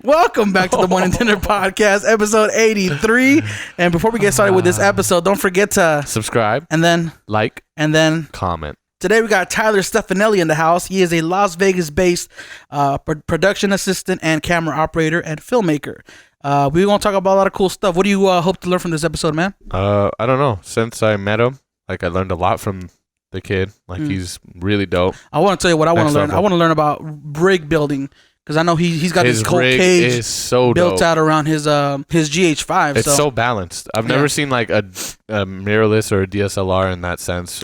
Welcome back to the Morning Dinner Podcast, episode 83. And before we get started with this episode, don't forget to subscribe and then like and then comment. Today we got Tyler Stefanelli in the house. He is a Las Vegas-based production assistant and camera operator and filmmaker. We're going to talk about a lot of cool stuff. What do you hope to learn from this episode, man? I don't know. Since I met him, I learned a lot from the kid. He's really dope. I want to tell you what I want to learn. I want to learn about rig building. Because I know he's got his whole cage is so built dope. out around his GH5. It's so balanced. I've never seen a mirrorless or a DSLR in that sense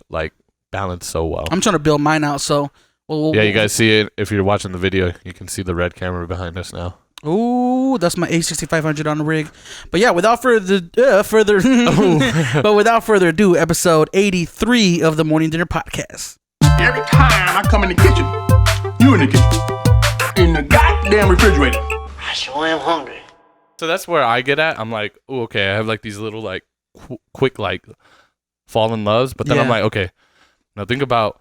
balanced so well. I'm trying to build mine out. So you guys see it if you're watching the video. You can see the red camera behind us now. Ooh, that's my A6500 on the rig. But yeah, without further ado, episode 83 of the Morning Dinner Podcast. Every time I come in the kitchen, you in the kitchen. In the goddamn refrigerator. I sure am hungry. So that's where I get at. I'm like, oh, okay, I have these little quick fall in loves, but then I'm like, okay, now think about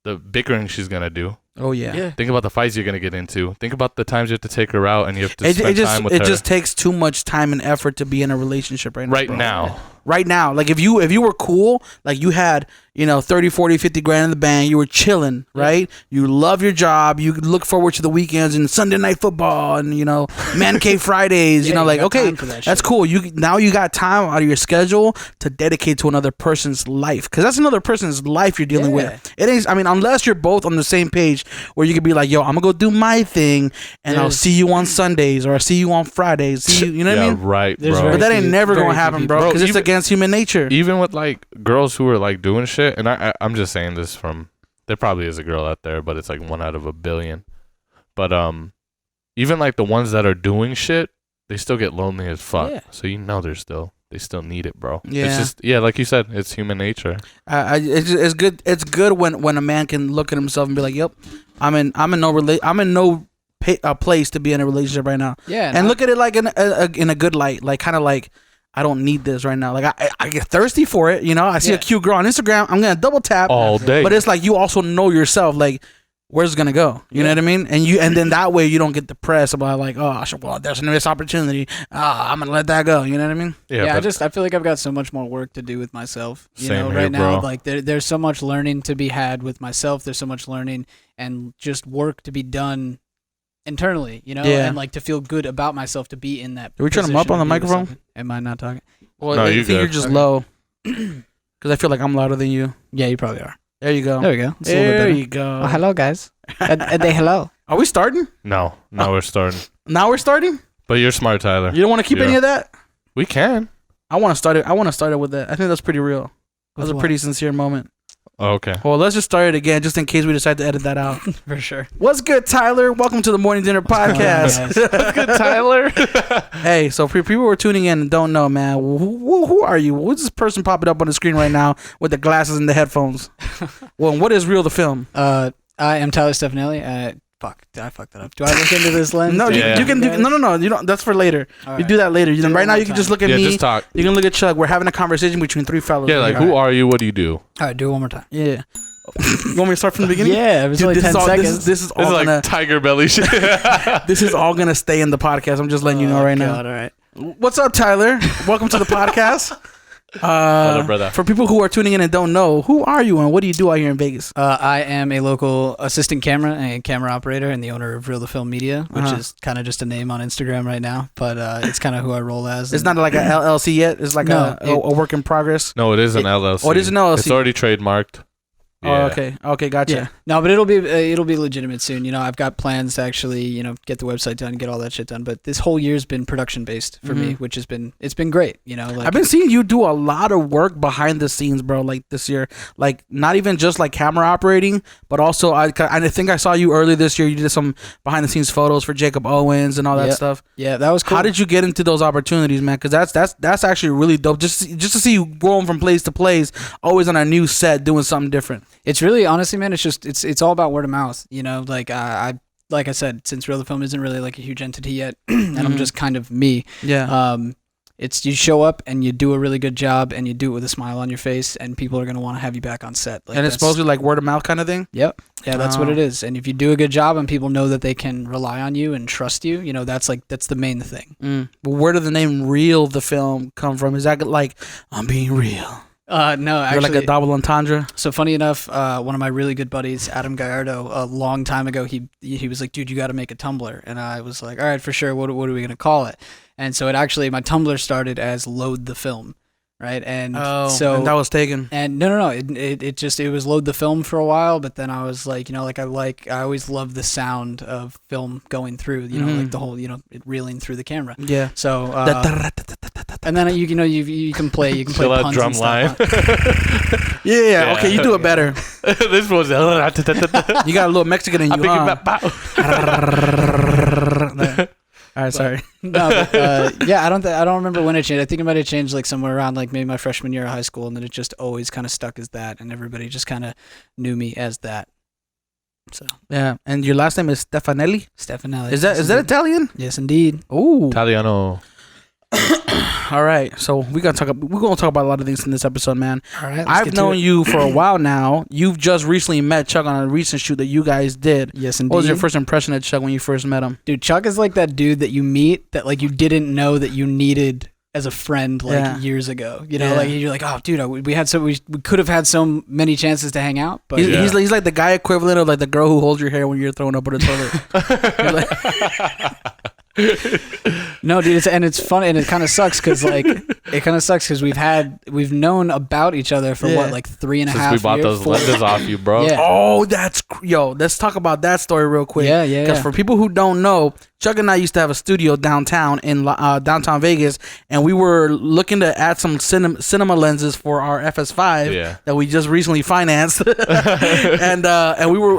the bickering she's gonna do. Oh yeah. Think about the fights you're gonna get into. Think about the times you have to take her out and you have to spend time with her. It just takes too much time and effort to be in a relationship right now. Right now, like if you were cool, like you had 30, 40, 50 grand in the bank, you were chilling, right? You love your job, you look forward to the weekends and Sunday night football and man cave Fridays. Okay, that's cool. You got time out of your schedule to dedicate to another person's life, because that's another person's life you're dealing with. It ain't. I mean, unless you're both on the same page where you could be like, yo, I'm gonna go do my thing and I'll see you on Sundays or I'll see you on Fridays. You know what I mean? Right, bro. But that ain't never gonna happen, bro, because it's against human nature. Even with girls who are doing shit, and I'm just saying this from, there probably is a girl out there, but it's 1 out of a billion. But even the ones that are doing shit, they still get lonely as fuck. Yeah. So they still need it, bro. Yeah. It's just like you said, it's human nature. It's good. It's good when a man can look at himself and be like, "Yep, I'm in no place to be in a relationship right now." Yeah, and look at it in a good light, I don't need this right now. I get thirsty for it. I see a cute girl on Instagram, I'm gonna double tap all day. But it's you also know yourself, where's it gonna go? You know what I mean? And then that way you don't get depressed about there's a missed opportunity. I'm gonna let that go. You know what I mean? Yeah. I feel like I've got so much more work to do with myself. Same right here, now, bro. there's so much learning to be had with myself. There's so much learning and just work to be done internally, and to feel good about myself, to be in that. Are we turning them up on the microphone? Am I not talking? Well, I think you're just low. Because I feel like I'm louder than you. Yeah, you probably are. There you go. There we go. There you go. Oh, hello, guys. Hello. Are we starting? No, we're starting. Now we're starting? But you're smart, Tyler. You don't want to keep any of that? We can. I want to start it with that. I think that's pretty real. That was a pretty sincere moment. Oh, okay. Well, let's just start it again, just in case we decide to edit that out. For sure. What's good, Tyler? Welcome to the Morning Dinner Podcast. What's good, Tyler? Hey, so for people who are tuning in and don't know, man, who are you? Who's this person popping up on the screen right now with the glasses and the headphones? Well, what is Real the Film? I am Tyler Stefanelli. I fucked that up. Do I look into this lens? No, you can do. No. You don't. That's for later. All you do that later. Right now, you can just look at me. Just talk. You can look at Chuck. We're having a conversation between three fellas. Yeah, who are you? What do you do? All right, do it one more time. Yeah. You want me to start from the beginning? Yeah, it was only 10 seconds. This is all gonna, tiger belly shit. This is all gonna stay in the podcast. I'm just letting you know right now. All right. What's up, Tyler? Welcome to the podcast. Brother. For people who are tuning in and don't know, who are you and what do you do out here in Vegas? I am a local assistant camera and camera operator and the owner of Real the Film Media, which is kind of just a name on Instagram right now, but it's kind of who I roll as. It's not like an LLC yet? It's like a work in progress? No, it is an LLC. Oh, it is an LLC. It's already trademarked. Yeah. Oh, okay, gotcha. Yeah. No, but it'll be legitimate soon. I've got plans to actually, get the website done, get all that shit done. But this whole year's been production based for me, which has been great. I've been seeing you do a lot of work behind the scenes, bro. This year, not even just camera operating, but also I think I saw you earlier this year. You did some behind the scenes photos for Jacob Owens and all that stuff. Yeah, that was cool. How did you get into those opportunities, man? Because that's actually really dope. Just to see you going from place to place, always on a new set, doing something different. It's really, honestly, man, it's all about word of mouth, like I said, since Real the Film isn't really a huge entity yet, and I'm just kind of me. Yeah. It's you show up and you do a really good job and you do it with a smile on your face and people are going to want to have you back on set. Like, and it's supposed to be like word of mouth kind of thing? Yep. Yeah, that's what it is. And if you do a good job and people know that they can rely on you and trust you, that's the main thing. Well, where did the name Real the film come from? Is that like, I'm being real? No, actually. You're like a double entendre? So funny enough, one of my really good buddies, Adam Gallardo, a long time ago, he was like, dude, you got to make a Tumblr. And I was like, all right, for sure. What are we going to call it? And so my Tumblr started as Load the Film. Right. And so and that was taken. And no. It was Load the Film for a while. But then I was like, I always love the sound of film going through, like the whole, it reeling through the camera. Yeah. So, and then you can play puns drum and line. stuff. Yeah. Okay. You do it better. This was. You got a little Mexican in you, huh? All right, sorry. No, but, I don't remember when it changed. I think it might have changed like somewhere around like maybe my freshman year of high school, and then it just always kind of stuck as that, and everybody just kind of knew me as that. So yeah, and your last name is Stefanelli. Stefanelli. Is that Italian? Yes, indeed. Ooh, Italiano. All right, so we're gonna talk about a lot of things in this episode, man. All right, I've known you for a while now. You've just recently met Chuck on a recent shoot that you guys did. Yes, indeed. What was your first impression of Chuck when you first met him? Dude, Chuck is like that dude that you meet that like you didn't know that you needed as a friend years ago. Like you're like, oh, dude, we could have had so many chances to hang out, but he's like the guy equivalent of like the girl who holds your hair when you're throwing up on the toilet. No, dude, it's funny and it kind of sucks because we've known about each other for what, like 3.5 years. Since we bought those lenses off you, bro. Yeah. Oh, let's talk about that story real quick. Yeah. Because for people who don't know, Chuck and I used to have a studio downtown in downtown Vegas, and we were looking to add some cinema lenses for our FS5 that we just recently financed, and I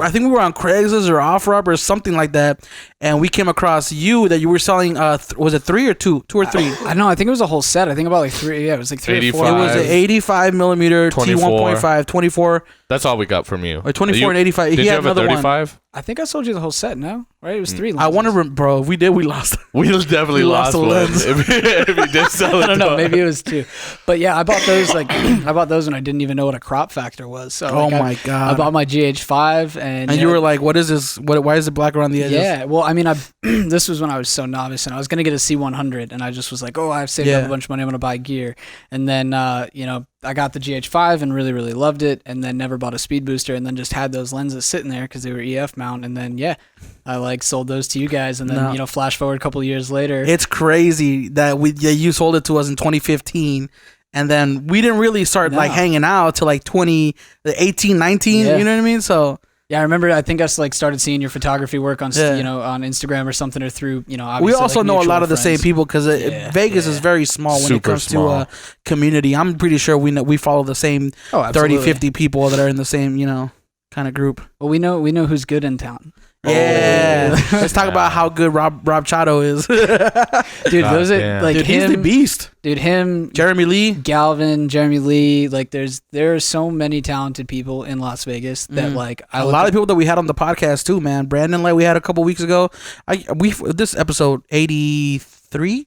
think we were on Craigslist or OfferUp or something like that, and we came across that you were selling. Was it 3 or 2? 2 or 3? I know. I think it was a whole set. I think about like 3. Yeah, it was like 3 or 4. It was an 85 millimeter T1.5 24. That's all we got from you. Or 24 and 85. Did he you had have a another 35? one. I think I sold you the whole set. No, right? It was 3 lenses. I want to, bro. If we did, we lost. We definitely lost the one. lens. If you did sell it, I don't know. Maybe it was 2. But yeah, I bought those when I didn't even know what a crop factor was. So my god! I bought my GH5 and you were like, "What is this? Why is it black around the edges?" Yeah. Well, I mean, this was when I was so novice, and I was gonna get a C100, and I just was like, "Oh, I've saved up a bunch of money. I'm gonna buy gear." And then, I got the GH5 and really, really loved it, and then never bought a speed booster, and then just had those lenses sitting there because they were EF mount, and then I sold those to you guys, and then flash forward a couple of years later. It's crazy that you sold it to us in 2015, and then we didn't really start hanging out till like 2018, 19. You know what I mean? So. Yeah, I remember. I think I started seeing your photography work on on Instagram or something, or through obviously, we also know a lot of the friends. same people because Vegas is very small when it comes to community. I'm pretty sure we follow the same 30, 50 people that are in the same kind of group. Well, we know who's good in town. Yeah, let's talk about how good Rob Chato is. Dude, those are like he's the beast. Dude, him, Jeremy Lee, Galvin, Jeremy Lee. Like, there are so many talented people in Las Vegas that a lot of people that we had on the podcast too, man. Brandon, we had a couple weeks ago. This episode 83.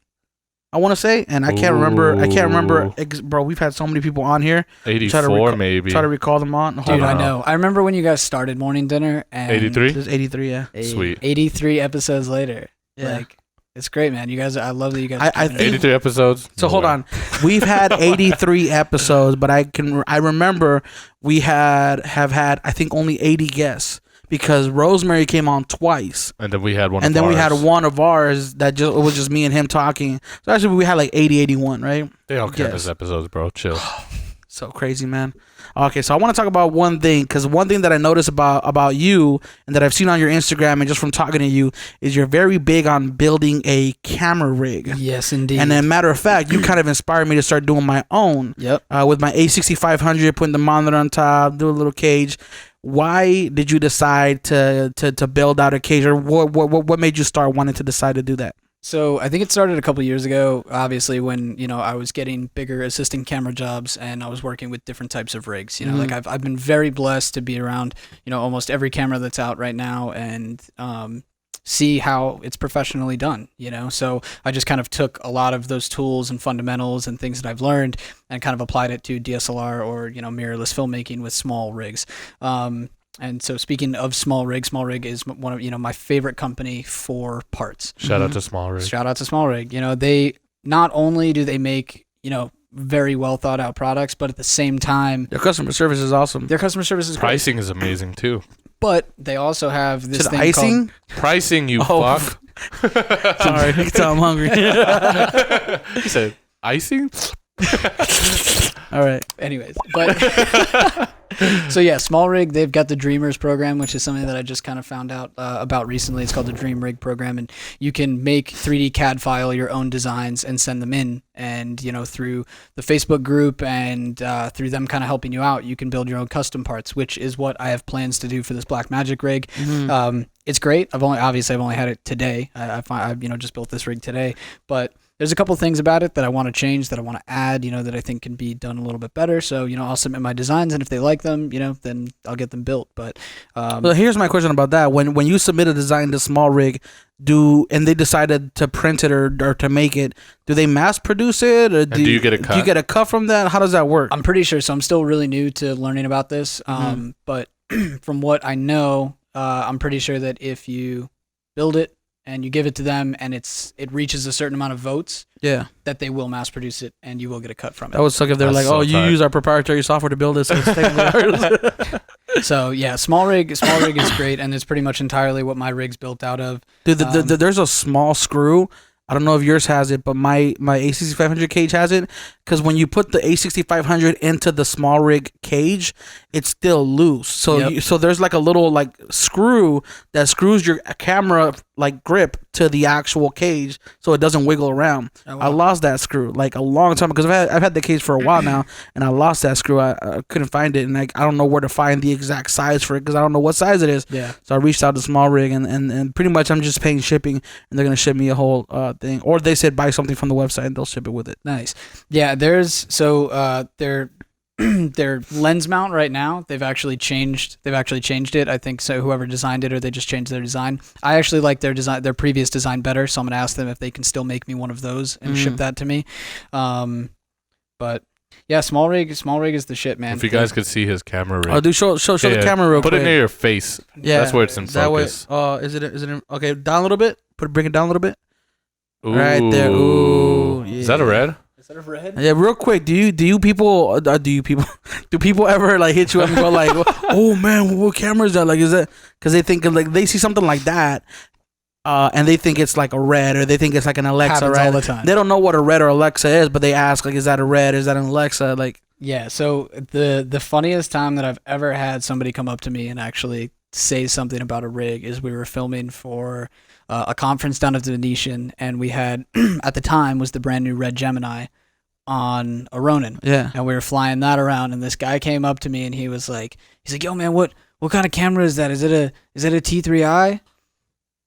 I want to say, and I can't remember, bro. We've had so many people on here. 84 maybe. Try to recall them on. Dude, I know. I remember when you guys started Morning Dinner. And 83? This is 83, yeah. Sweet. 83 episodes later. Yeah. Like, it's great, man. You guys, I love that you guys. I think 83 episodes. So hold on, we've had 83 episodes, but I remember we have had I think only 80 guests. Because Rosemary came on twice. And then we had one we had one of ours that it was just me and him talking. So actually we had like 80, 81, right? They all count as episodes, bro. Chill. So crazy, man. Okay, so I want to talk about one thing. Because one thing that I noticed about you and that I've seen on your Instagram and just from talking to you is you're very big on building a camera rig. Yes, indeed. And then matter of fact, you kind of inspired me to start doing my own. Yep. With my A6500, putting the monitor on top, do a little cage. Why did you decide to build out a cage, or what made you start wanting to decide to do that? So I think it started a couple years ago, obviously, when I was getting bigger assistant camera jobs and I was working with different types of rigs. Like I've been very blessed to be around almost every camera that's out right now, and see how it's professionally done, So I just kind of took a lot of those tools and fundamentals and things that I've learned and kind of applied it to DSLR or, mirrorless filmmaking with small rigs. And so speaking of Small Rig is one of, my favorite company for parts. Shout out to Small Rig. Shout out to Small Rig. They not only do they make, very well thought out products, but at the same time, their customer service is awesome. Their customer service is pricing great. is amazing too. But they also have this thing icing? called pricing. You fuck. Sorry, you can tell I'm hungry. He said icing. All right. Anyways, but so yeah, Small Rig, they've got the Dreamers program, which is something that I just kind of found out about recently. It's called the Dream Rig program, and you can make 3D CAD file your own designs and send them in. And through the Facebook group and through them kind of helping you out, you can build your own custom parts, which is what I have plans to do for this Blackmagic rig. Mm-hmm. It's great. I've only had it today. I've just built this rig today, but there's a couple things about it that I want to change, that I want to add, that I think can be done a little bit better. So, I'll submit my designs, and if they like them, then I'll get them built. But well, here's my question about that. When you submit a design to Small Rig, and they decided to print it or to make it, do they mass produce it, or do you get a cut? Do you get a cut from that? How does that work? I'm pretty sure. So I'm still really new to learning about this. But from what I know, I'm pretty sure that if you build it and you give it to them and it reaches a certain amount of votes, that they will mass produce it and you will get a cut from it. That would suck if they're you use our proprietary software to build this. So yeah, Small Rig is great, and it's pretty much entirely what my rig's built out of. Dude, there's a small screw. I don't know if yours has it, but my A6500 cage has it. Because when you put the A6500 into the Small Rig cage, it's still loose. So so there's like a little screw that screws your camera grip to the actual cage, so it doesn't wiggle around. Oh, wow. I lost that screw a long time because I've had the cage for a while now, and I lost that screw. I couldn't find it, and I don't know where to find the exact size for it because I don't know what size it is. Yeah. So I reached out to Small Rig, and pretty much I'm just paying shipping, and they're gonna ship me a whole thing, or they said buy something from the website and they'll ship it with it. Nice. Yeah. Their lens mount right now, they've actually changed it. I think so. Whoever designed it, or they just changed their design. I actually like their previous design better, so I'm gonna ask them if they can still make me one of those and ship that to me. But yeah, Small Rig is the shit, man. If you guys could see his camera rig. Oh, dude, show the camera real quick. Put it near your face. Yeah, that's where it's in focus. Is it okay? Down a little bit. Bring it down a little bit. Ooh. Right there. Ooh. Yeah. Is that a red? Is that a red? Yeah, real quick. Do people ever hit you up and go oh man, what camera is that? Is that because they think they see something like that, and they think it's like a red, or they think it's like an Alexa, happens right? All the time. They don't know what a red or Alexa is, but they ask is that a red? Is that an Alexa? Yeah. So the funniest time that I've ever had somebody come up to me and actually say something about a rig is we were filming for a conference down at the Venetian, and we had at the time was the brand new Red Gemini on a Ronin. Yeah. And we were flying that around, and this guy came up to me and he's like, yo man, what kind of camera is that? Is it a T3i?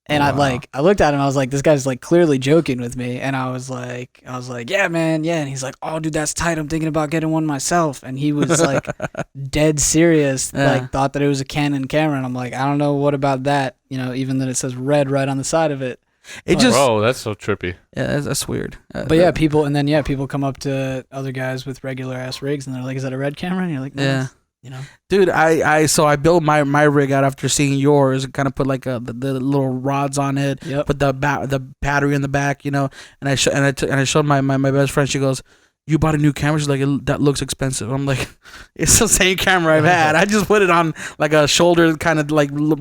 And wow. I looked at him, I was like, this guy's clearly joking with me. And I was like, yeah, man, yeah. And he's like, oh dude, that's tight. I'm thinking about getting one myself. And he was dead serious, thought that it was a Canon camera. And I'm like, I don't know what about that, even that it says red right on the side of it. Bro, that's so trippy. Yeah, that's weird. But yeah, people come up to other guys with regular ass rigs and they're like, is that a red camera? And you're like, no. Yeah. Dude, I built my rig out after seeing yours and kind of put the little rods on it, put the battery in the back, and I showed my best friend. She goes, "You bought a new camera?" She's like, "That looks expensive." I'm like, "It's the same camera I've had. I just put it on a shoulder kind of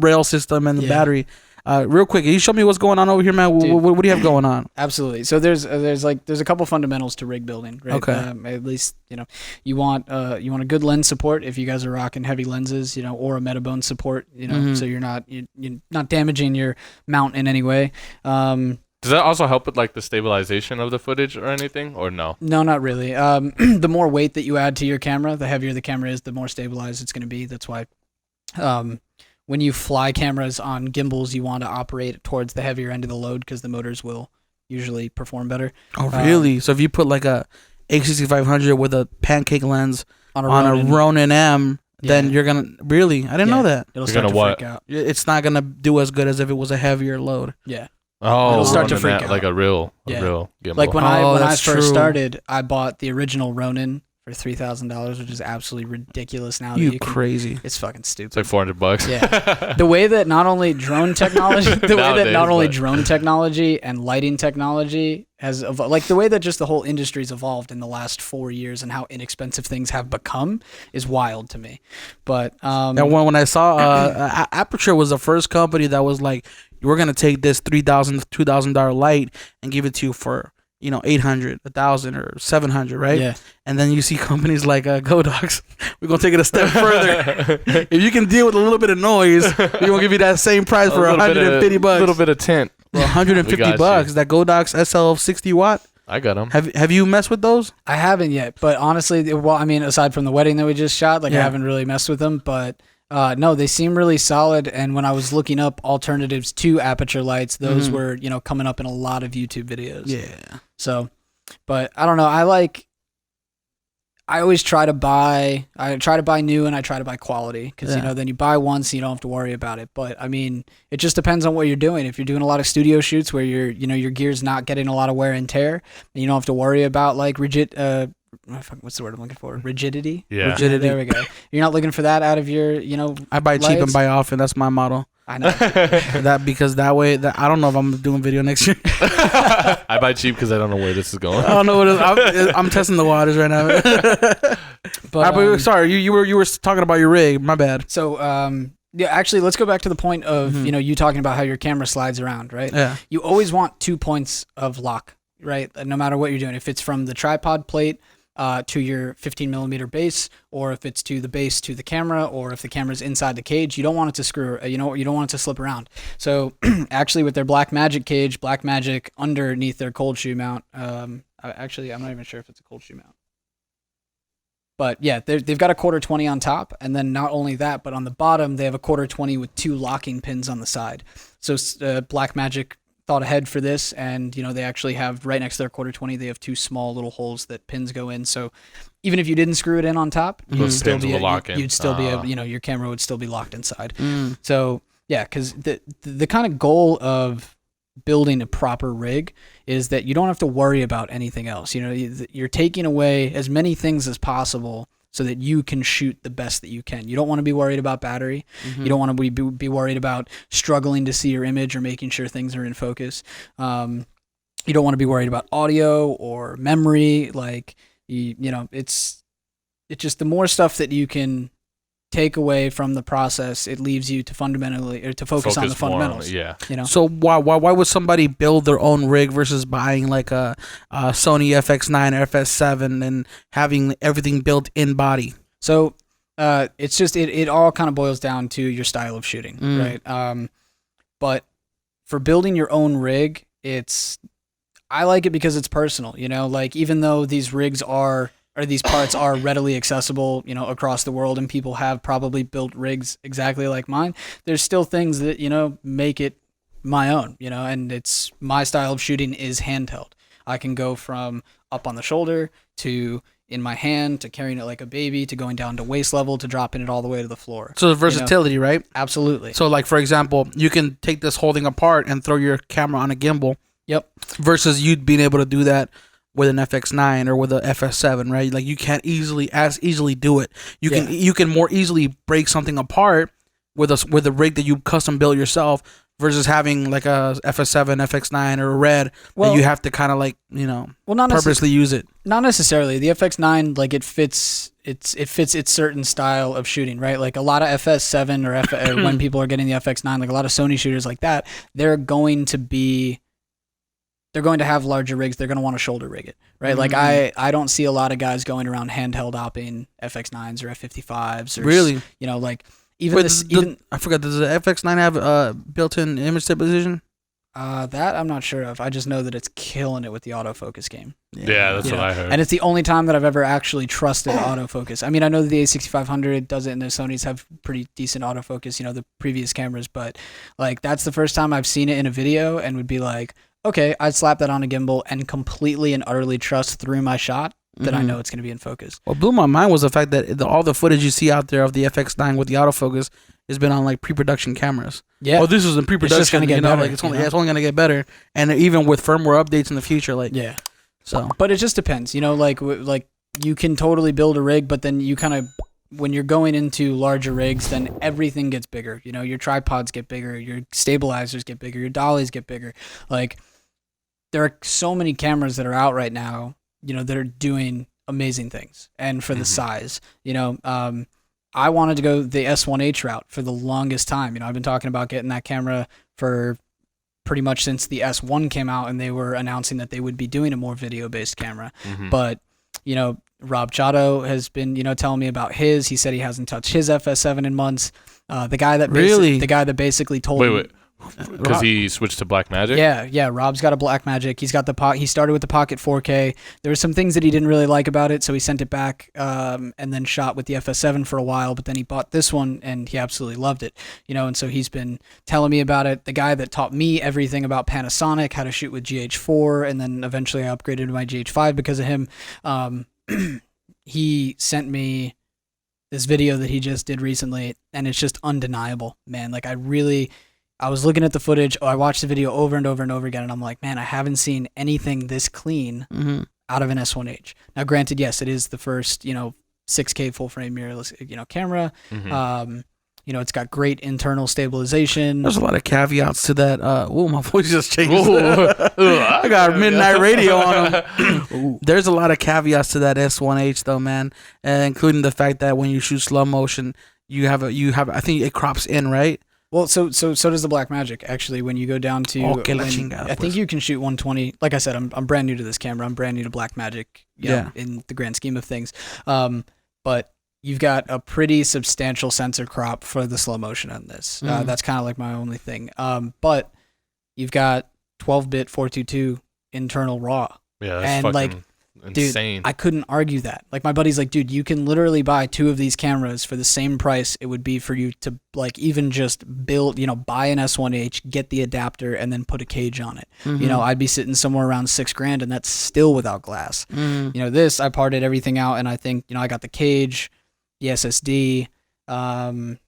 rail system and the battery." Real quick, can you show me what's going on over here, man? Dude, what do you have going on? Absolutely. So there's a couple fundamentals to rig building, right? Okay. At least you want a good lens support if you guys are rocking heavy lenses, or a Metabone support, so you're not damaging your mount in any way. Does that also help with the stabilization of the footage or anything, or no? No, not really. The more weight that you add to your camera, the heavier the camera is, the more stabilized it's going to be. That's why. When you fly cameras on gimbals, you want to operate towards the heavier end of the load because the motors will usually perform better. Oh, really? So if you put a A6500 with a pancake lens on a Ronin M, then you're gonna really. I didn't know that. It'll start to freak out. It's not gonna do as good as if it was a heavier load. Yeah. Oh, it'll start to freak out. Like a real gimbal. Like when I first started, I bought the original Ronin for $3,000, which is absolutely ridiculous now. You crazy. It's fucking stupid. It's like $400. Yeah. The way that not only drone technology, drone technology and lighting technology has evolved, like the way that just the whole industry's evolved in the last 4 years and how inexpensive things have become is wild to me. But and when I saw Aperture was the first company that was like, we're gonna take this $2,000 light and give it to you for $800, $1,000, or $700, right? Yeah. And then you see companies like Godox. We're gonna take it a step further. If you can deal with a little bit of noise, we're gonna give you that same price for $150. A little bit of tint. Well, $150. That Godox SL 60 watt. I got them. Have you messed with those? I haven't yet, but honestly, well, I mean, aside from the wedding that we just shot, I haven't really messed with them, but. No, they seem really solid. And when I was looking up alternatives to Aperture lights, those were, coming up in a lot of YouTube videos. Yeah. So, but I don't know. I always try to buy new and I try to buy quality because, then you buy once and you don't have to worry about it. But I mean, it just depends on what you're doing. If you're doing a lot of studio shoots where your gear's not getting a lot of wear and tear, and you don't have to worry about like what's the word I'm looking for? Rigidity? Yeah. Rigidity. There we go. You're not looking for that out of your, I buy cheap and buy often. That's my motto. I know. Because that way, I don't know if I'm doing video next year. I buy cheap because I don't know where this is going. I don't know what it is. I'm testing the waters right now. But sorry, you were talking about your rig. My bad. So, actually, let's go back to the point of, you talking about how your camera slides around, right? Yeah. You always want 2 points of lock, right? No matter what you're doing. If it's from the tripod plate to your 15 millimeter base, or if it's to the base to the camera, or if the camera's inside the cage, you don't want it to screw. You don't want it to slip around. So actually, with their Blackmagic cage, Blackmagic underneath their cold shoe mount. Actually, I'm not even sure if it's a cold shoe mount. But yeah, they've got a 1/4-20 on top, and then not only that, but on the bottom they have a 1/4-20 with 2 locking pins on the side. So Blackmagic thought ahead for this, and they actually have right next to their 1/4-20, they have 2 small little holes that pins go in. So even if you didn't screw it in on top, you'd still be your camera would still be locked inside. So yeah, because the kind of goal of building a proper rig is that you don't have to worry about anything else. You're taking away as many things as possible so that you can shoot the best that you can. You don't want to be worried about battery. You don't want to be worried about struggling to see your image or making sure things are in focus. You don't want to be worried about audio or memory. Like, it's just the more stuff that you can take away from the process, it leaves you to focus on the fundamentals. So why would somebody build their own rig versus buying like a Sony FX9 or FS7 and having everything built in body? So it's just it all kind of boils down to your style of shooting, right? But for building your own rig, I like it because it's personal. Like, even though these rigs these parts are readily accessible, across the world, and people have probably built rigs exactly like mine, there's still things that, make it my own, and it's my style of shooting is handheld. I can go from up on the shoulder to in my hand to carrying it like a baby to going down to waist level to dropping it all the way to the floor. So the versatility, right? Absolutely. So like, for example, you can take this holding apart and throw your camera on a gimbal. Yep. Versus you being able to do that with an FX9 or with a FS7, right? Like, you can't easily do it. You can more easily break something apart with a rig that you custom built yourself versus having like a FS7, FX9, or a Red that you have to kind of like, purposely use it. Not necessarily. The FX9, like, it fits its certain style of shooting, right? Like, a lot of FS7 or when people are getting the FX9, like a lot of Sony shooters like that, they're going to have larger rigs. They're going to want to shoulder rig it, right? Like, I don't see a lot of guys going around handheld opping FX9s or F55s. Or, really? Like, even I forgot, does the FX9 have built-in image stabilization? That I'm not sure of. I just know that it's killing it with the autofocus game. Yeah, that's what I heard. And it's the only time that I've ever actually trusted autofocus. I mean, I know that the A6500 does it, and the Sonys have pretty decent autofocus, the previous cameras, but like, that's the first time I've seen it in a video and would be like, okay, I'd slap that on a gimbal and completely and utterly trust through my shot that I know it's going to be in focus. What blew my mind was the fact that all the footage you see out there of the FX9 with the autofocus has been on like pre-production cameras. Yeah. Oh, this is in pre-production. It's just gonna get better, like it's only going to get better, and even with firmware updates in the future, like yeah. So, but it just depends, like you can totally build a rig, but then you kind of, when you're going into larger rigs, then everything gets bigger. Your tripods get bigger, your stabilizers get bigger, your dollies get bigger. Like, there are so many cameras that are out right now, that are doing amazing things, and for the size, I wanted to go the S1H route for the longest time. I've been talking about getting that camera for pretty much since the S1 came out, and they were announcing that they would be doing a more video-based camera. But, Rob Giotto has been, telling me about his. He said he hasn't touched his FS7 in months. The guy that basically told me. Wait. Because he switched to Blackmagic? Yeah. Rob's got a Blackmagic. He's got he started with the Pocket 4K. There were some things that he didn't really like about it, so he sent it back and then shot with the FS7 for a while, but then he bought this one and he absolutely loved it. And so he's been telling me about it. The guy that taught me everything about Panasonic, how to shoot with GH4, and then eventually I upgraded to my GH5 because of him. He sent me this video that he just did recently, and it's just undeniable, man. Like, I was looking at the footage. I watched the video over and over and over again, and I'm like, man, I haven't seen anything this clean out of an S1H. Now, granted, yes, it is the first, 6K full frame mirrorless, camera. It's got great internal stabilization. There's a lot of caveats to that. My voice just changed. I got midnight radio on him. There's a lot of caveats to that S1H though, man, including the fact that when you shoot slow motion, you have. I think it crops in, right? Well, so does the Blackmagic, actually. When you go down to, I think you can shoot 120. Like I said, I'm brand new to this camera. I'm brand new to Blackmagic. In the grand scheme of things, but you've got a pretty substantial sensor crop for the slow motion on this. That's kind of like my only thing. But you've got 12-bit 422 internal RAW. Yeah, that's fucking insane. Dude, I couldn't argue that. Like, my buddy's like, dude, you can literally buy 2 of these cameras for the same price it would be for you to, like, even just build, buy an S1H, get the adapter, and then put a cage on it. I'd be sitting somewhere around $6,000, and that's still without glass. This, I parted everything out, and I think, I got the cage, the SSD, what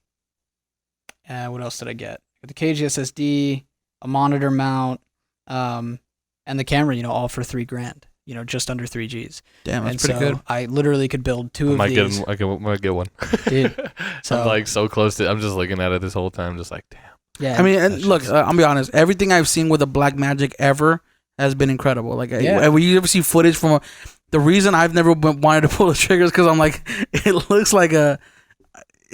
else did I get? The cage, the SSD, a monitor mount, and the camera, all for $3,000. Just under 3 Gs. Damn, that's pretty good. I literally could build 2 of these. I might get one. Dude, I'm like so close to. I'm just looking at it this whole time, just like, damn. Yeah. I mean, and look, I'll be honest. Everything I've seen with a Blackmagic ever has been incredible. Like, when you ever see footage from the reason I've never wanted to pull the triggers because I'm like, it looks like it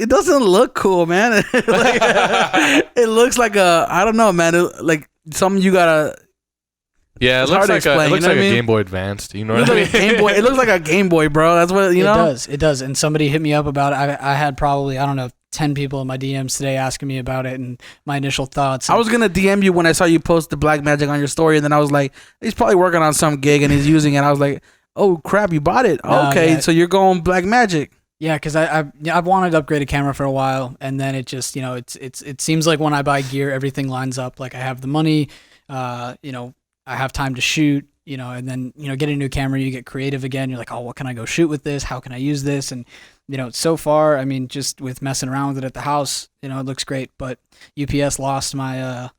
doesn't look cool, man. It looks like I don't know, man. Like something you gotta. Yeah, it looks like a Game Boy Advanced. You know what I mean? Game Boy. It looks like a Game Boy, bro. That's what know. It does. And somebody hit me up about it. I had probably 10 people in my DMs today asking me about it and my initial thoughts. I was gonna DM you when I saw you post the Blackmagic on your story, and then I was like, he's probably working on some gig and he's using it. I was like, oh crap, you bought it? Okay, so you're going Blackmagic. Yeah, because I've wanted to upgrade a camera for a while, and then it just it seems like when I buy gear, everything lines up. Like, I have the money, I have time to shoot, and then, get a new camera, you get creative again. You're like, oh, what can I go shoot with this? How can I use this? And, so far, I mean, just with messing around with it at the house, it looks great. But UPS lost my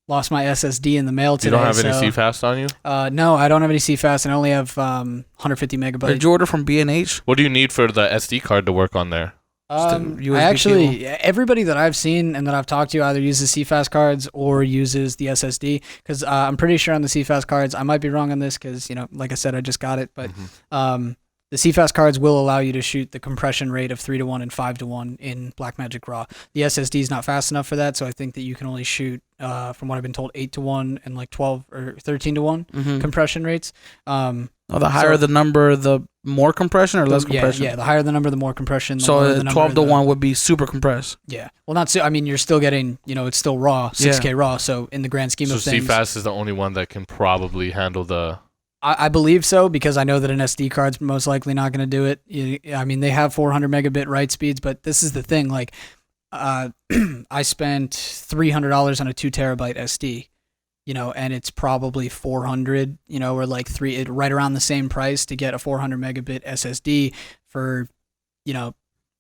SSD in the mail today. You don't have any CFast on you? No, I don't have any CFast, and I only have 150 megabytes. Did you order from B&H? What do you need for the SD card to work on there? Everybody that I've seen and that I've talked to either uses CFast cards or uses the SSD, because I'm pretty sure on the CFast cards, I might be wrong on this because, like I said, I just got it, but the CFast cards will allow you to shoot the compression rate of 3:1 and 5:1 in Blackmagic RAW. The SSD is not fast enough for that, so I think that you can only shoot, from what I've been told, 8:1 and like 12 or 13:1 compression rates. The higher the number, the more compression or less compression? Yeah, the higher the number, the more compression. So 12:1 would be super compressed. Yeah. Well, you're still getting, it's still raw, 6K raw. So in the grand scheme of things. So CFast is the only one that can probably handle the... I believe so, because I know that an SD card's most likely not going to do it. I mean, they have 400 megabit write speeds, but this is the thing. Like, I spent $300 on a 2 terabyte SD. and it's probably 400, or like right around the same price to get a 400 megabit SSD for,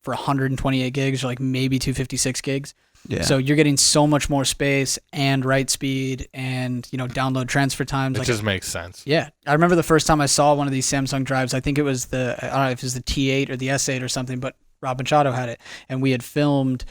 for 128 gigs or like maybe 256 gigs. Yeah. So you're getting so much more space and write speed and, download transfer times. It just makes sense. Yeah. I remember the first time I saw one of these Samsung drives, I think it was I don't know if it was the T8 or the S8 or something, but Rob Machado had it. And we had filmed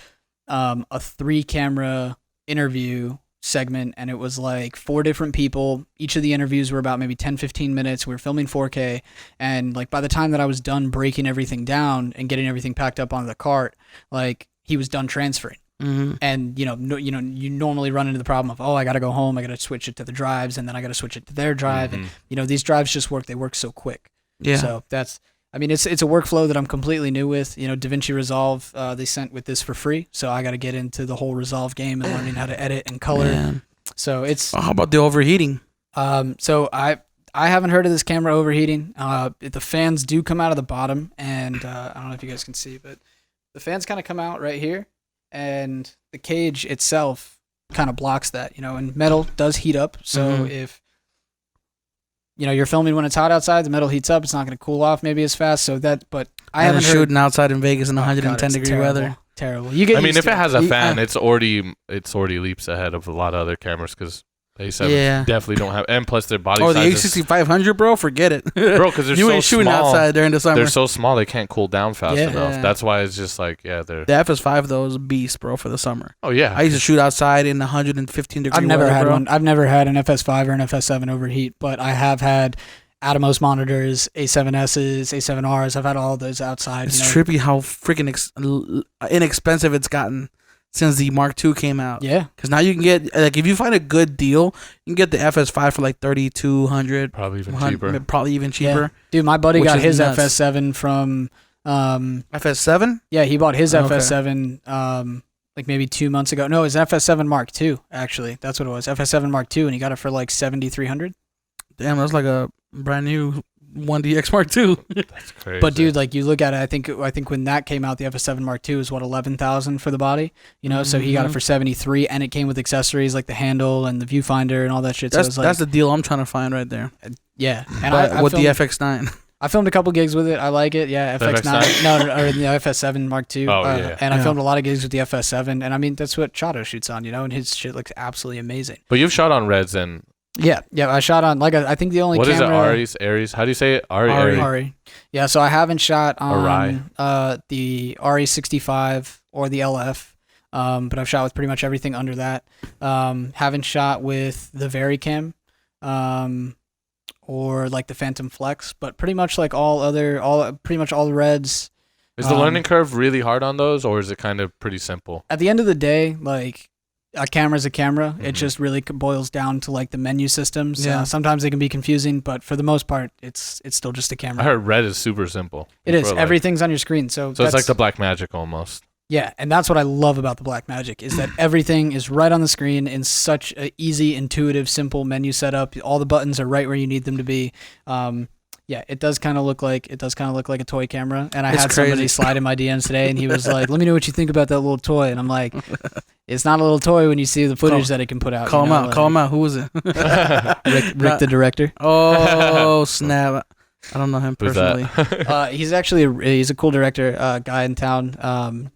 a 3-camera interview segment, and it was like 4 different people. Each of the interviews were about maybe 10-15 minutes. We were filming 4K, and like by the time that I was done breaking everything down and getting everything packed up onto the cart, like he was done transferring. Mm-hmm. And you normally run into the problem of, I got to go home, I got to switch it to the drives, and then I got to switch it to their drive, and these drives just work. They work so quick. Yeah. So it's a workflow that I'm completely new with. DaVinci Resolve, they sent with this for free, so I got to get into the whole Resolve game and learning how to edit and color. Man. So it's. How about the overheating? So I haven't heard of this camera overheating. The fans do come out of the bottom, and I don't know if you guys can see, but the fans kind of come out right here. And the cage itself kind of blocks that, and metal does heat up. So if, you're filming when it's hot outside, the metal heats up. It's not going to cool off maybe as fast. But I haven't shooting outside in Vegas in 110-degree weather. Terrible. If it has a fan, it's already leaps ahead of a lot of other cameras because A7 definitely don't have, and plus their body size. Oh, the A6500, bro, forget it, bro, because they're you so ain't shooting small outside during the summer. They're so small they can't cool down fast enough. That's why it's just like they're. The FS5 though is a beast, bro, for the summer. Oh yeah, I used to shoot outside in 115-degree. I've never had one. I've never had an FS5 or an FS7 overheat, but I have had Atomos monitors, A7Ss, A7Rs. I've had all of those outside. It's trippy how freaking inexpensive it's gotten since the Mark II came out. Yeah. Because now you can get, like, if you find a good deal, you can get the FS5 for like $3,200. Probably even cheaper. Probably even cheaper. Yeah. Dude, my buddy got his nuts. FS7 from... FS7? Yeah, he bought his FS7 like maybe 2 months ago. No, it was FS7 Mark II, actually. That's what it was. FS7 Mark II, and he got it for like $7,300. Damn, that's like a brand new 1DX Mark II. That's crazy. But dude, like you look at it, I think when that came out, the FS7 Mark II was what, $11,000 for the body, So he got it for $73, and it came with accessories like the handle and the viewfinder and all that shit. That's the deal I'm trying to find right there. Yeah, and I with the FX9. I filmed a couple gigs with it. I like it. Yeah, FX9. No, or the FS7 Mark II. Oh, yeah. And I filmed a lot of gigs with the FS7, and I mean that's what Chato shoots on, and his shit looks absolutely amazing. But you've shot on Reds and. Yeah, I shot on I think the only what camera. What is it? Aries? How do you say it? Ari. Yeah, so I haven't shot on the RE65 or the LF, but I've shot with pretty much everything under that. Haven't shot with the Varicam, or like the Phantom Flex, but pretty much like pretty much all the Reds. Is the learning curve really hard on those, or is it kind of pretty simple? At the end of the day, like. A camera's a camera. Mm-hmm. It just really boils down to like the menu systems. Yeah. Sometimes they can be confusing, but for the most part, it's still just a camera. I heard Red is super simple. It is. Everything's on your screen. So it's like the Blackmagic almost. Yeah, and that's what I love about the Blackmagic is that everything is right on the screen in such an easy, intuitive, simple menu setup. All the buttons are right where you need them to be. Yeah, it does kind of look like a toy camera. And I had somebody slide in my DMs today, and he was like, "Let me know what you think about that little toy." And I'm like, "It's not a little toy when you see the footage that it can put out." Call him out. Call him out. Who was it? Rick, the director. Oh snap! I don't know him personally. He's actually he's a cool director, guy in town.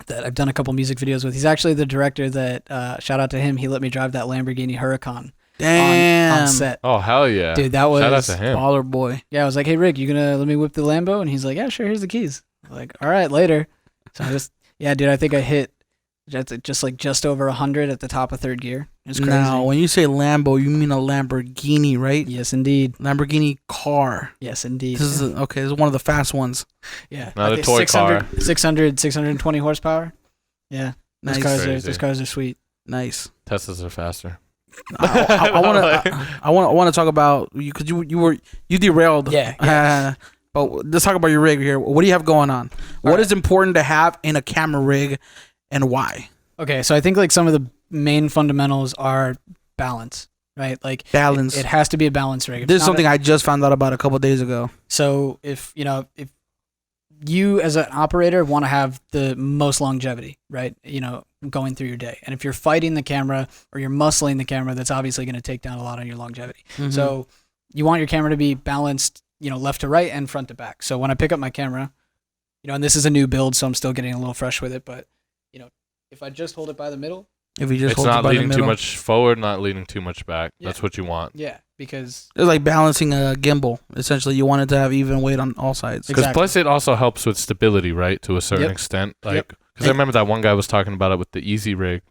That I've done a couple music videos with. He's actually the director that shout out to him. He let me drive that Lamborghini Huracan. Damn. On set. Oh, hell yeah. Dude, that was... Shout out to him. Baller boy. Yeah, I was like, "Hey, Rick, you gonna let me whip the Lambo?" And he's like, "Yeah, sure, here's the keys." I'm like, "All right, later." So I just... Yeah, dude, I think I hit just over 100 at the top of third gear. It's crazy. Now, when you say Lambo, you mean a Lamborghini, right? Yes, indeed. Lamborghini car. Yes, indeed. This is one of the fast ones. Yeah. Not a toy car. 620 horsepower. Yeah. Nice. Those cars are sweet. Nice. Teslas are faster. I want to talk about you because you derailed. Yeah. But let's talk about your rig here. What do you have going on? What is important to have in a camera rig, and why? Okay, so I think like some of the main fundamentals are balance, right? Like balance. It has to be a balance rig. This is something I just found out about a couple of days ago. So if you as an operator want to have the most longevity, right? going through your day. And if you're fighting the camera or you're muscling the camera, that's obviously going to take down a lot on your longevity. Mm-hmm. So you want your camera to be balanced, left to right and front to back. So when I pick up my camera, and this is a new build, so I'm still getting a little fresh with it, but if I just hold it by the middle, it's not leaning too much forward, not leaning too much back. Yeah. That's what you want. Yeah, because it's like balancing a gimbal. Essentially, you want it to have even weight on all sides. Because plus it also helps with stability, right? To a certain extent. Like, because I remember that one guy was talking about it with the Easy Rig.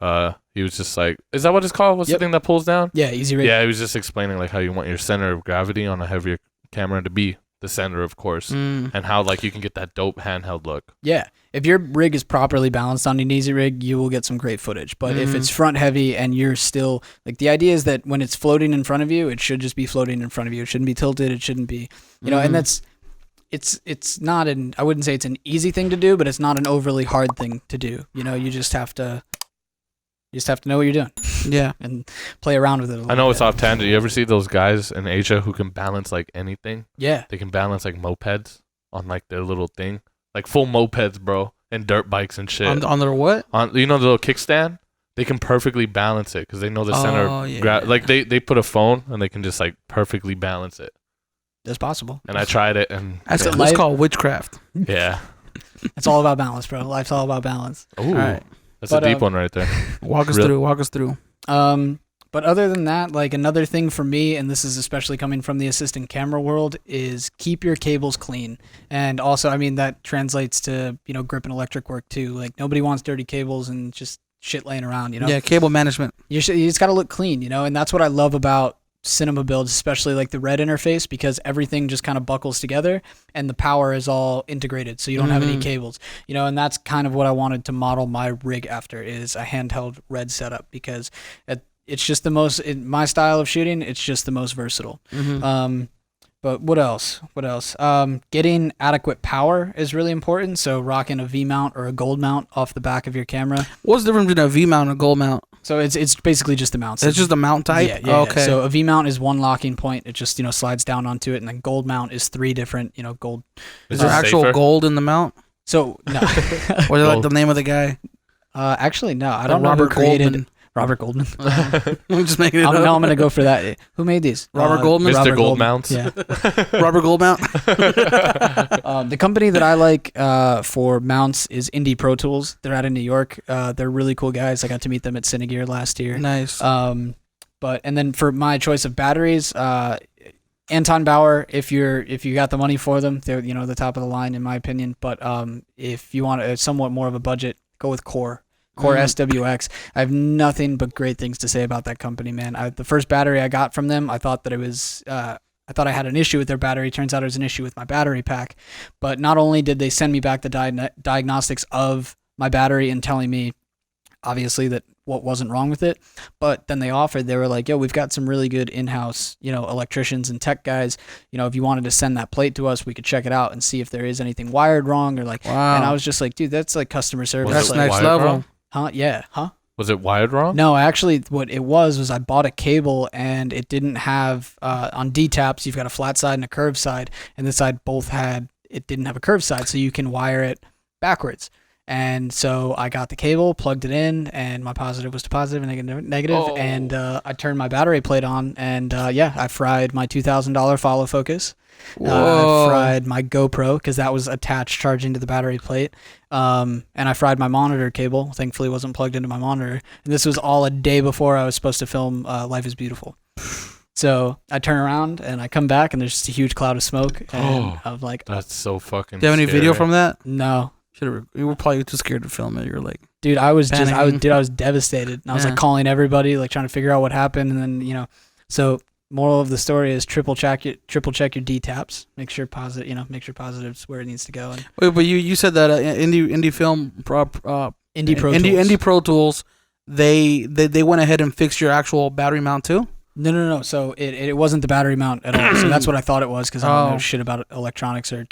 He was just like, is that what it's called? What's the thing that pulls down? Yeah, Easy Rig. Yeah, he was just explaining like how you want your center of gravity on a heavier camera to be the center, of course, and how like you can get that dope handheld look. Yeah, if your rig is properly balanced on an Easy Rig, you will get some great footage. But if it's front heavy and you're still like, the idea is that when it's floating in front of you, it should just be floating in front of you. It shouldn't be tilted. It shouldn't be, and that's it's not I wouldn't say it's an easy thing to do, but it's not an overly hard thing to do. You just have to know what you're doing. Yeah. And play around with it a little I know bit. It's off tangent. You ever see those guys in Asia who can balance like anything? Yeah. They can balance like mopeds on like their little thing. Like full mopeds, bro. And dirt bikes and shit. On their what? On the little kickstand? They can perfectly balance it because they know the center of like they put a phone and they can just like perfectly balance it. That's possible. And I tried it and that's called witchcraft. Yeah. It's all about balance, bro. Life's all about balance. Ooh. All right. That's a deep one right there. Walk us through. But other than that, like another thing for me, and this is especially coming from the assistant camera world, is keep your cables clean. And also, I mean, that translates to, grip and electric work too. Like nobody wants dirty cables and just shit laying around, Yeah, cable management. You just got to look clean, and that's what I love about cinema builds, especially like the red interface, because everything just kind of buckles together and the power is all integrated, so you don't have any cables, and that's kind of what I wanted to model my rig after, is a handheld red setup, because it's just the most, in my style of shooting, it's just the most versatile. But what else? Getting adequate power is really important. So rocking a V mount or a gold mount off the back of your camera. What's the difference between a V mount and a gold mount? So it's basically just the mounts. It's just the mount type? Yeah. Okay. So a V mount is one locking point. It just, slides down onto it. And then gold mount is three different, gold. Is there actual gold in the mount? So, no. Or is it like the name of the guy? Actually, no. I don't know who created Robert Goldman. I'm just making it up. Now I'm going to go for that. Who made these? Robert Goldman? Mr. Gold Mounts. Yeah. Robert Goldmount. The company that I like for mounts is Indie Pro Tools. They're out of New York. They're really cool guys. I got to meet them at Cinegear last year. Nice. And then for my choice of batteries, Anton Bauer, if you got the money for them, they're the top of the line in my opinion. But if you want a somewhat more of a budget, go with Core SWX. I have nothing but great things to say about that company, man. The first battery I got from them, I thought that it was, I thought I had an issue with their battery. Turns out it was an issue with my battery pack. But not only did they send me back the diagnostics of my battery and telling me, obviously, that what wasn't wrong with it, but then they were like, yo, we've got some really good in-house, electricians and tech guys. If you wanted to send that plate to us, we could check it out and see if there is anything wired wrong or like, wow. And I was just like, dude, that's like customer service. That's like, next level. Wrong? Huh? Yeah. Huh? Was it wired wrong? No, actually, what it was I bought a cable and it didn't have, on D-taps, you've got a flat side and a curved side, and this side it didn't have a curved side, so you can wire it backwards. And so I got the cable, plugged it in, and my positive was to positive and negative, and I turned my battery plate on, and I fried my $2,000 follow focus. I fried my GoPro because that was attached charging to the battery plate. And I fried my monitor cable. Thankfully, it wasn't plugged into my monitor. And this was all a day before I was supposed to film Life is Beautiful. So I turn around and I come back and there's just a huge cloud of smoke. And I'm like, that's so fucking. Do you have any video from that? No. You were probably too scared to film it. You're like, dude, I was devastated. And I was like calling everybody, like trying to figure out what happened. And then, so moral of the story is triple check your D-taps. Make sure positive's where it needs to go. And wait, but you said that Indie Pro Tools, they went ahead and fixed your actual battery mount too? No. So it wasn't the battery mount at all. So that's what I thought it was because I don't know shit about electronics or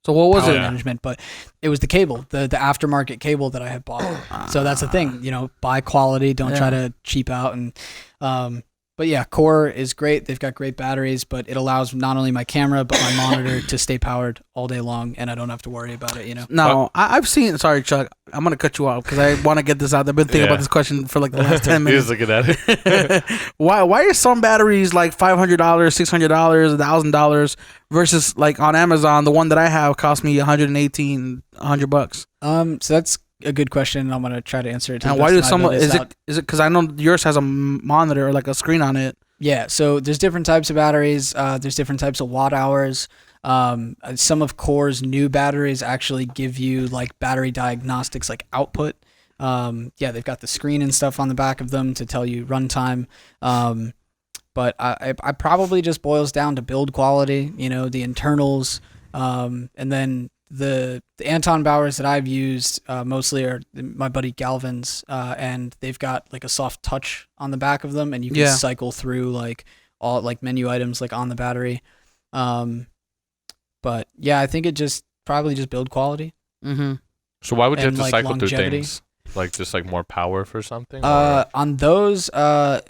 So what was it? Management, but it was the cable, the aftermarket cable that I had bought. So that's the thing, buy quality, don't try to cheap out. And But yeah, Core is great. They've got great batteries, but it allows not only my camera but my monitor to stay powered all day long, and I don't have to worry about it. No, I've seen. Sorry, Chuck. I'm gonna cut you off because I want to get this out. I've been thinking about this question for like the last 10 minutes. He's looking at it. Why are some batteries like $500, $600, $1,000 versus like on Amazon? The one that I have cost me $118, $100. So that's a good question, and I'm gonna try to answer it. And why do some? Is it because I know yours has a monitor or like a screen on it? Yeah. So there's different types of batteries. There's different types of watt hours. Some of Core's new batteries actually give you like battery diagnostics, like output. They've got the screen and stuff on the back of them to tell you runtime. But I probably just boils down to build quality. The internals, and then the Anton Bowers that I've used mostly are my buddy Galvin's, and they've got like a soft touch on the back of them, and you can cycle through like all like menu items like on the battery. But yeah, I think it probably just build quality. Mm-hmm. So why would you have to like cycle longevity. through things? Like just like more power for something? On those,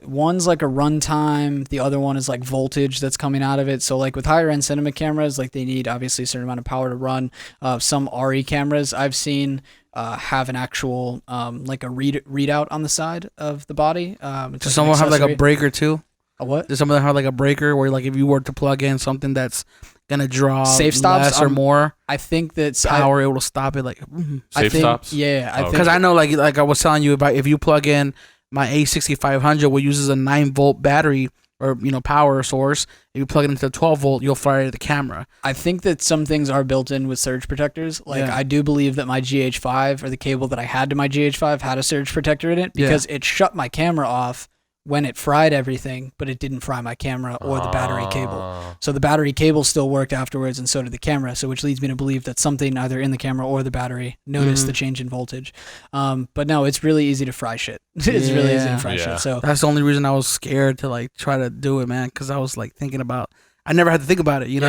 one's like a runtime. The other one is like voltage that's coming out of it. So like with higher end cinema cameras, like they need obviously a certain amount of power to run. Some RE cameras I've seen have an actual like a readout on the side of the body. Does someone have like a breaker too? A what? Does some of them have like a breaker where like if you were to plug in something that's gonna draw safe stops less or more I think that's power, it will stop it. Like safe stops. Yeah, I think because I know like I was telling you about if you plug in my A6500, which uses a 9-volt battery or power source. If you plug it into the 12-volt, you'll fire the camera. I think that some things are built in with surge protectors. Like I do believe that my GH5 or the cable that I had to my GH5 had a surge protector in it because it shut my camera off when it fried everything, but it didn't fry my camera or the battery cable. So the battery cable still worked afterwards, and so did the camera. So which leads me to believe that something either in the camera or the battery noticed the change in voltage. But no, it's really easy to fry shit. It's really easy to fry shit. So that's the only reason I was scared to like try to do it, man, because I was like thinking about. I never had to think about it. You're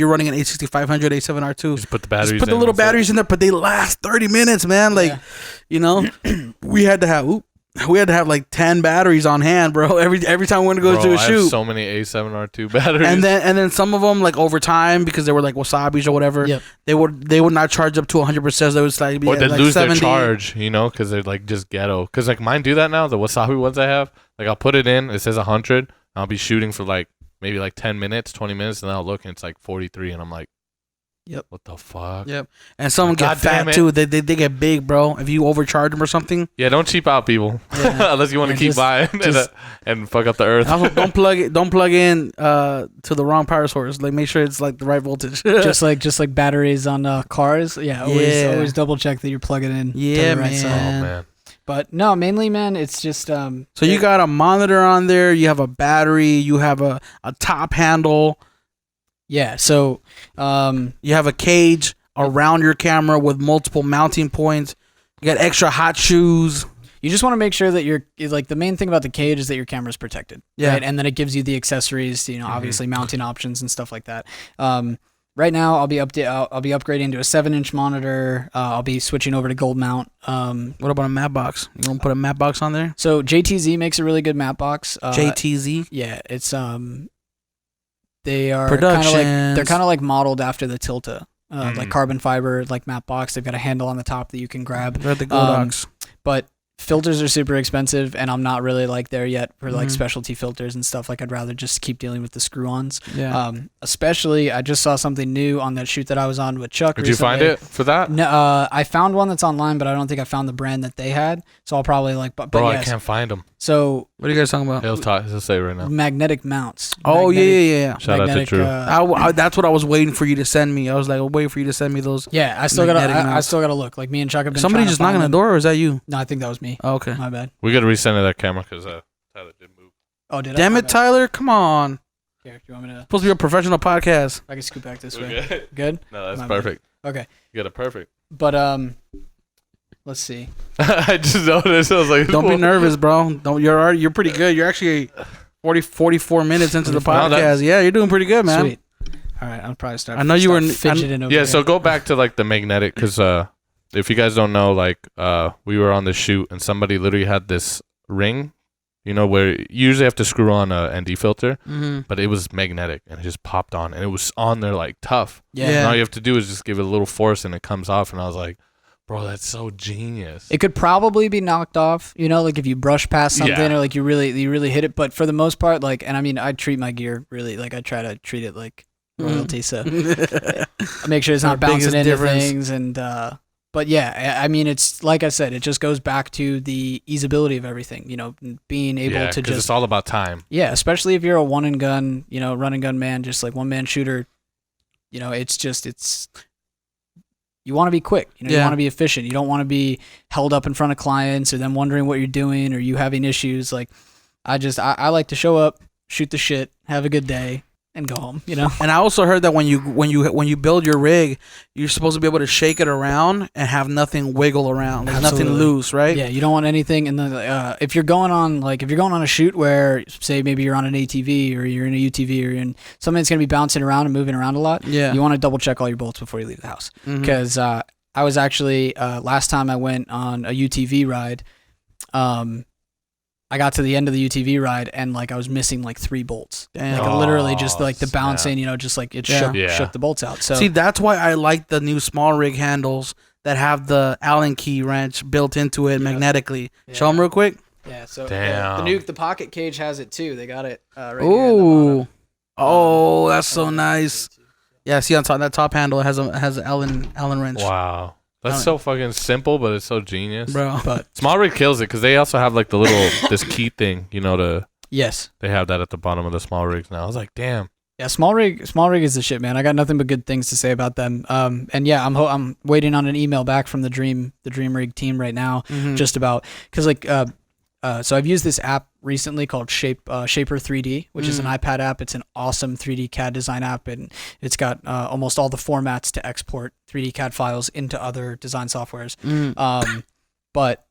running an A6500, A7R2. Just put the batteries. Just put the little batteries in there, but they last 30 minutes, man. Like, we had to have like 10 batteries on hand, bro. Every time we went to go to a shoot. I have so many A7R2 batteries. And then some of them like over time because they were like wasabis or whatever. Yep. They would not charge up to 100%. So they would like be or they like lose 70. their charge, because they're like just ghetto. Because like mine do that now. The wasabi ones I have, like I'll put it in. It says 100. I'll be shooting for like maybe like 10 minutes, 20 minutes, and then I'll look and it's like 43, and I'm like, yep. What the fuck? Yep. And some get fat too. They get big, bro. If you overcharge them or something. Yeah, don't cheap out, people. Unless you want to keep buying and fuck up the earth. Also, don't plug in to the wrong power source. Like make sure it's like the right voltage. just like batteries on cars. Yeah, always double check that you're plugging in. Yeah, to the right side. Oh man. But no, mainly, man, it's just So you got a monitor on there. You have a battery. You have a top handle. Yeah, so you have a cage around your camera with multiple mounting points. You got extra hot shoes. You just want to make sure that you're like the main thing about the cage is that your camera's protected. Yeah. Right? And then it gives you the accessories, obviously mounting options and stuff like that. Right now I'll be upgrading to a 7-inch monitor. I'll be switching over to gold mount. What about a matte box? You gonna put a matte box on there? So JTZ makes a really good matte box. JTZ? Yeah, it's they are kind of like modeled after the Tilta, like carbon fiber, like matte box. They've got a handle on the top that you can grab. They're the Godox. But filters are super expensive, and I'm not really like there yet for like specialty filters and stuff. Like I'd rather just keep dealing with the screw-ons. Yeah. Especially, I just saw something new on that shoot that I was on with Chuck. Did you find it for that? No, I found one that's online, but I don't think I found the brand that they had. So I'll probably like. But Bro, yes. I can't find them. So what are you guys talking about? He'll say right now. Magnetic mounts. Oh yeah. Shout out to Drew. That's what I was waiting for you to send me. I was like, waiting for you to send me those. Yeah, I still gotta look. Like me and Chuck have been. Somebody just knocking on the door, or is that you? No, I think that was me. Oh, okay, my bad. We gotta resend that camera because Tyler did move. Oh, did I? Damn it, Tyler! Come on. Here, do you want me to? Supposed to be a professional podcast. I can scoot back this We're way. Good? Good? No, that's perfect. Okay. You got it perfect. But let's see. I just noticed. I was like, don't be nervous, bro. You're pretty good. You're actually 44 minutes into the podcast. Yeah, you're doing pretty good, man. Sweet. All right, I'll probably start. I know you were fidgeting over yeah, here. so go back to like the magnetic because if you guys don't know, like we were on the shoot and somebody literally had this ring You know, where you usually have to screw on a ND filter, but it was magnetic and it just popped on and it was on there like tough. Yeah. And all you have to do is just give it a little force and it comes off. And I was like, bro, that's so genius. It could probably be knocked off, you know, like if you brush past something or like you really hit it. But for the most part, like, and I mean, I treat my gear really, like I try to treat it like royalty. So I make sure it's not bouncing into things. And, but yeah, I mean, it's like I said, it just goes back to the easeability of everything, you know, being able to just. It's all about time. Yeah, especially if you're a one and gun, you know, run and gun man, just like one man shooter, you know, it's. You want to be quick, you know, you want to be efficient. You don't want to be held up in front of clients or them wondering what you're doing or you having issues. Like, I like to show up, shoot the shit, have a good day, and go home, you know. And I also heard that when you build your rig, you're supposed to be able to shake it around and have nothing wiggle around, like nothing loose, right? Yeah, you don't want anything. And then if you're going on a shoot where, say, maybe you're on an ATV or you're in a UTV or you're in something that's gonna be bouncing around and moving around a lot, you want to double check all your bolts before you leave the house. Because I was actually last time I went on a UTV ride, I got to the end of the UTV ride and like I was missing like 3 bolts. Like literally just like the bouncing, you know, just like it shook the bolts out. So see, that's why I like the new small rig handles that have the Allen key wrench built into it magnetically. Show them real quick. Yeah, so Damn. the pocket cage has it too. They got it right here. Ooh. Oh, that's so nice. Yeah, see on top, that top handle has an Allen wrench. Wow. That's so fucking simple, but it's so genius. Bro. But Small rig kills it because they also have like the little, this key thing, you know, yes. They have that at the bottom of the small rigs now. I was like, damn. Yeah, small rig is the shit, man. I got nothing but good things to say about them. And yeah, I'm waiting on an email back from the Dream Rig team right now, just about, because like, so I've used this app recently called Shaper 3D, which is an iPad app. It's an awesome 3D CAD design app, and it's got almost all the formats to export 3D CAD files into other design softwares. But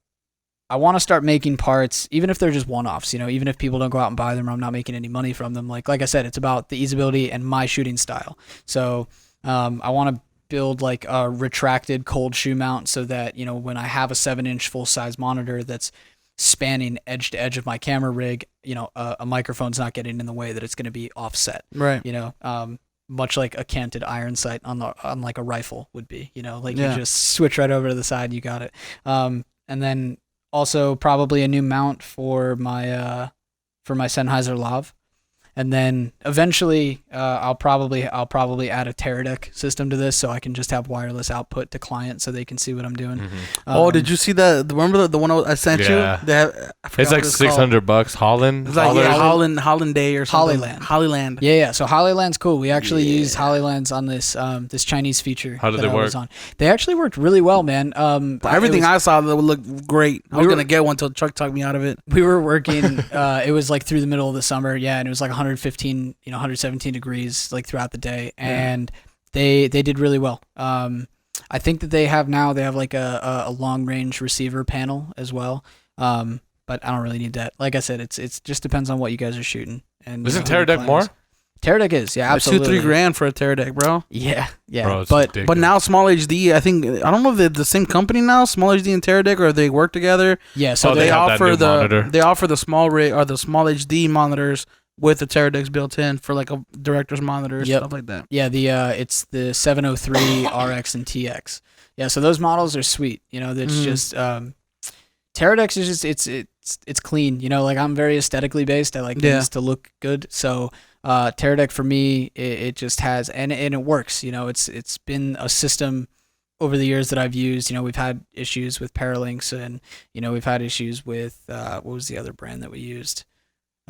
I want to start making parts, even if they're just one-offs, you know, even if people don't go out and buy them or I'm not making any money from them. Like I said, it's about the easeability and my shooting style. So I want to build like a retracted cold shoe mount so that, you know, when I have a 7-inch full-size monitor that's spanning edge to edge of my camera rig, you know, a microphone's not getting in the way, that it's going to be offset, right? You know, much like a canted iron sight on like a rifle would be, you know, like you just switch right over to the side, you got it. And then also probably a new mount for my Sennheiser Lav. And then eventually, I'll probably add a Teradek system to this, so I can just have wireless output to client, so they can see what I'm doing. Did you see that? Remember the one I sent you? It's like $600. Holland. It's like Holland Day or something. Hollyland. Yeah. So Hollyland's cool. We actually used Hollylands on this this Chinese feature. How did they work? They actually worked really well, man. Everything I saw that would look great. I was gonna get one till Chuck talked me out of it. We were working. It was like through the middle of the summer, and it was like 115, 117 degrees like throughout the day, and they did really well. I think that they have like a long range receiver panel as well, but I don't really need that. Like I said, it's just depends on what you guys are shooting. And isn't Teradek more? Teradek is, yeah, absolutely. $2-3 for a Teradek, bro. Yeah. Bro, but now Small HD, I think, I don't know if they're the same company now, Small HD and Teradek, or they work together. Yeah, so they offer the small rig or the Small HD monitors with the Teradeks built in for like a director's monitor, stuff like that. Yeah, it's the 703 RX and TX. Yeah, so those models are sweet. You know, that's just Teradeks is just it's clean. You know, like I'm very aesthetically based. I like things to look good. So Teradek for me, it just has and it works. You know, it's been a system over the years that I've used. You know, we've had issues with Paralinks, and you know, we've had issues with what was the other brand that we used?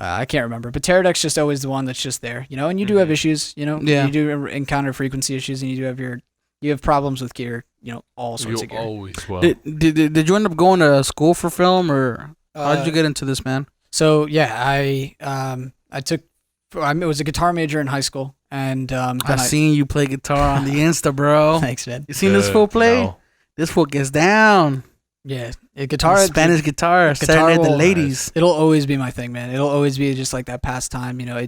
I can't remember, but Teradek's just always the one that's just there, you know, and you do have issues, you know, you do encounter frequency issues, and you have problems with gear, you know, all sorts of gear. Always will. Did you end up going to school for film, or how did you get into this, man? So yeah, I was a guitar major in high school, and I seen you play guitar on the Insta, bro. Thanks, man. You seen this fool play? No. This fool gets down. Yeah, Spanish guitar, serenade the ladies. It'll always be my thing, man. It'll always be just like that pastime. You know,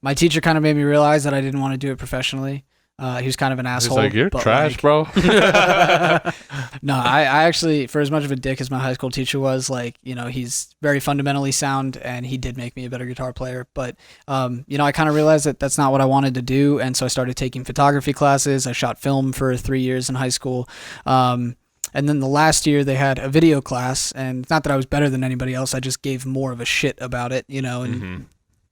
my teacher kind of made me realize that I didn't want to do it professionally. He was kind of an asshole. He's like, you're trash, bro. No, I actually, for as much of a dick as my high school teacher was, like, you know, he's very fundamentally sound, and he did make me a better guitar player. But, you know, I kind of realized that that's not what I wanted to do, and so I started taking photography classes. I shot film for 3 years in high school. And then the last year they had a video class, and it's not that I was better than anybody else. I just gave more of a shit about it, you know, and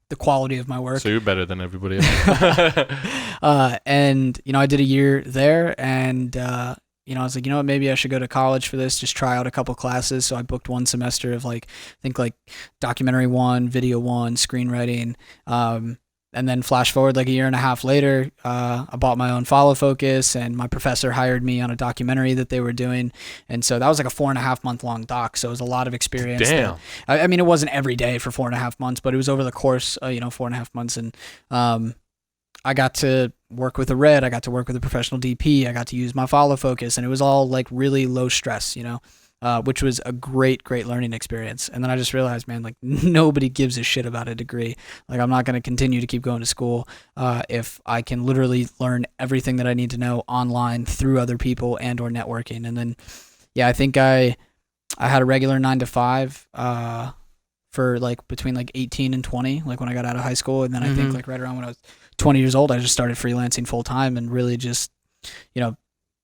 the quality of my work. So you're better than everybody else. And, you know, I did a year there, and, you know, I was like, you know what, maybe I should go to college for this, just try out a couple classes. So I booked one semester of like, I think like documentary 1, video 1, screenwriting. And then flash forward like a year and a half later, I bought my own follow focus, and my professor hired me on a documentary that they were doing. And so that was like a 4.5 month long doc. So it was a lot of experience. Damn. I mean, it wasn't every day for 4.5 months, but it was over the course, you know, 4.5 months. And I got to work with a red. I got to work with a professional DP. I got to use my follow focus, and it was all like really low stress, you know. Which was a great learning experience. And then I just realized, man, like nobody gives a shit about a degree. Like I'm not going to continue to keep going to school if I can literally learn everything that I need to know online through other people and or networking. And then, yeah, I think I had a regular 9 to 5 for like between like 18 and 20, like when I got out of high school. And then I think like right around when I was 20 years old, I just started freelancing full time and really just, you know,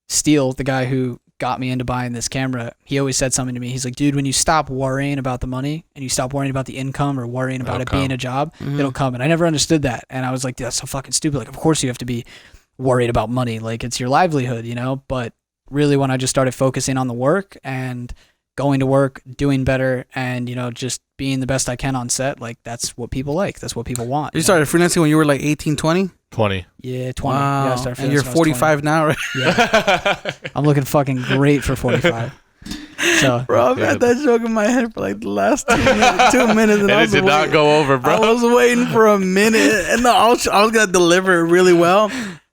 Steele, the guy who got me into buying this camera, he always said something to me. He's like, dude, when you stop worrying about the money and you stop worrying about the income or worrying about it being a job, it'll come. And I never understood that. And I was like, that's so fucking stupid. Like, of course you have to be worried about money. Like, it's your livelihood, you know? But really, when I just started focusing on the work and going to work, doing better, and, you know, just being the best I can on set, like, that's what people like. That's what people want. You started freelancing when you were like 18, 20? 20. Yeah, 20. Wow. Yeah, I started and you're 45 now, right? Yeah. I'm looking fucking great for 45. So, bro, I've had that joke in my head for like the last 2 minutes. And it did not go over, bro. I was waiting for a minute, and I was going to deliver it really well.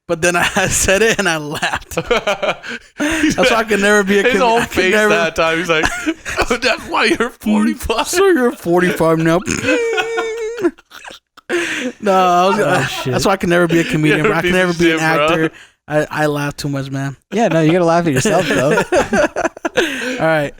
But then I said it and I laughed. That's why I can never be a His whole face that time. He's like, oh, that's why you're 45. So you're 45 now. No, that's why I can never be a comedian. Bro. I can never be an actor. I laugh too much, man. Yeah, no, you gotta laugh at yourself, though. All right.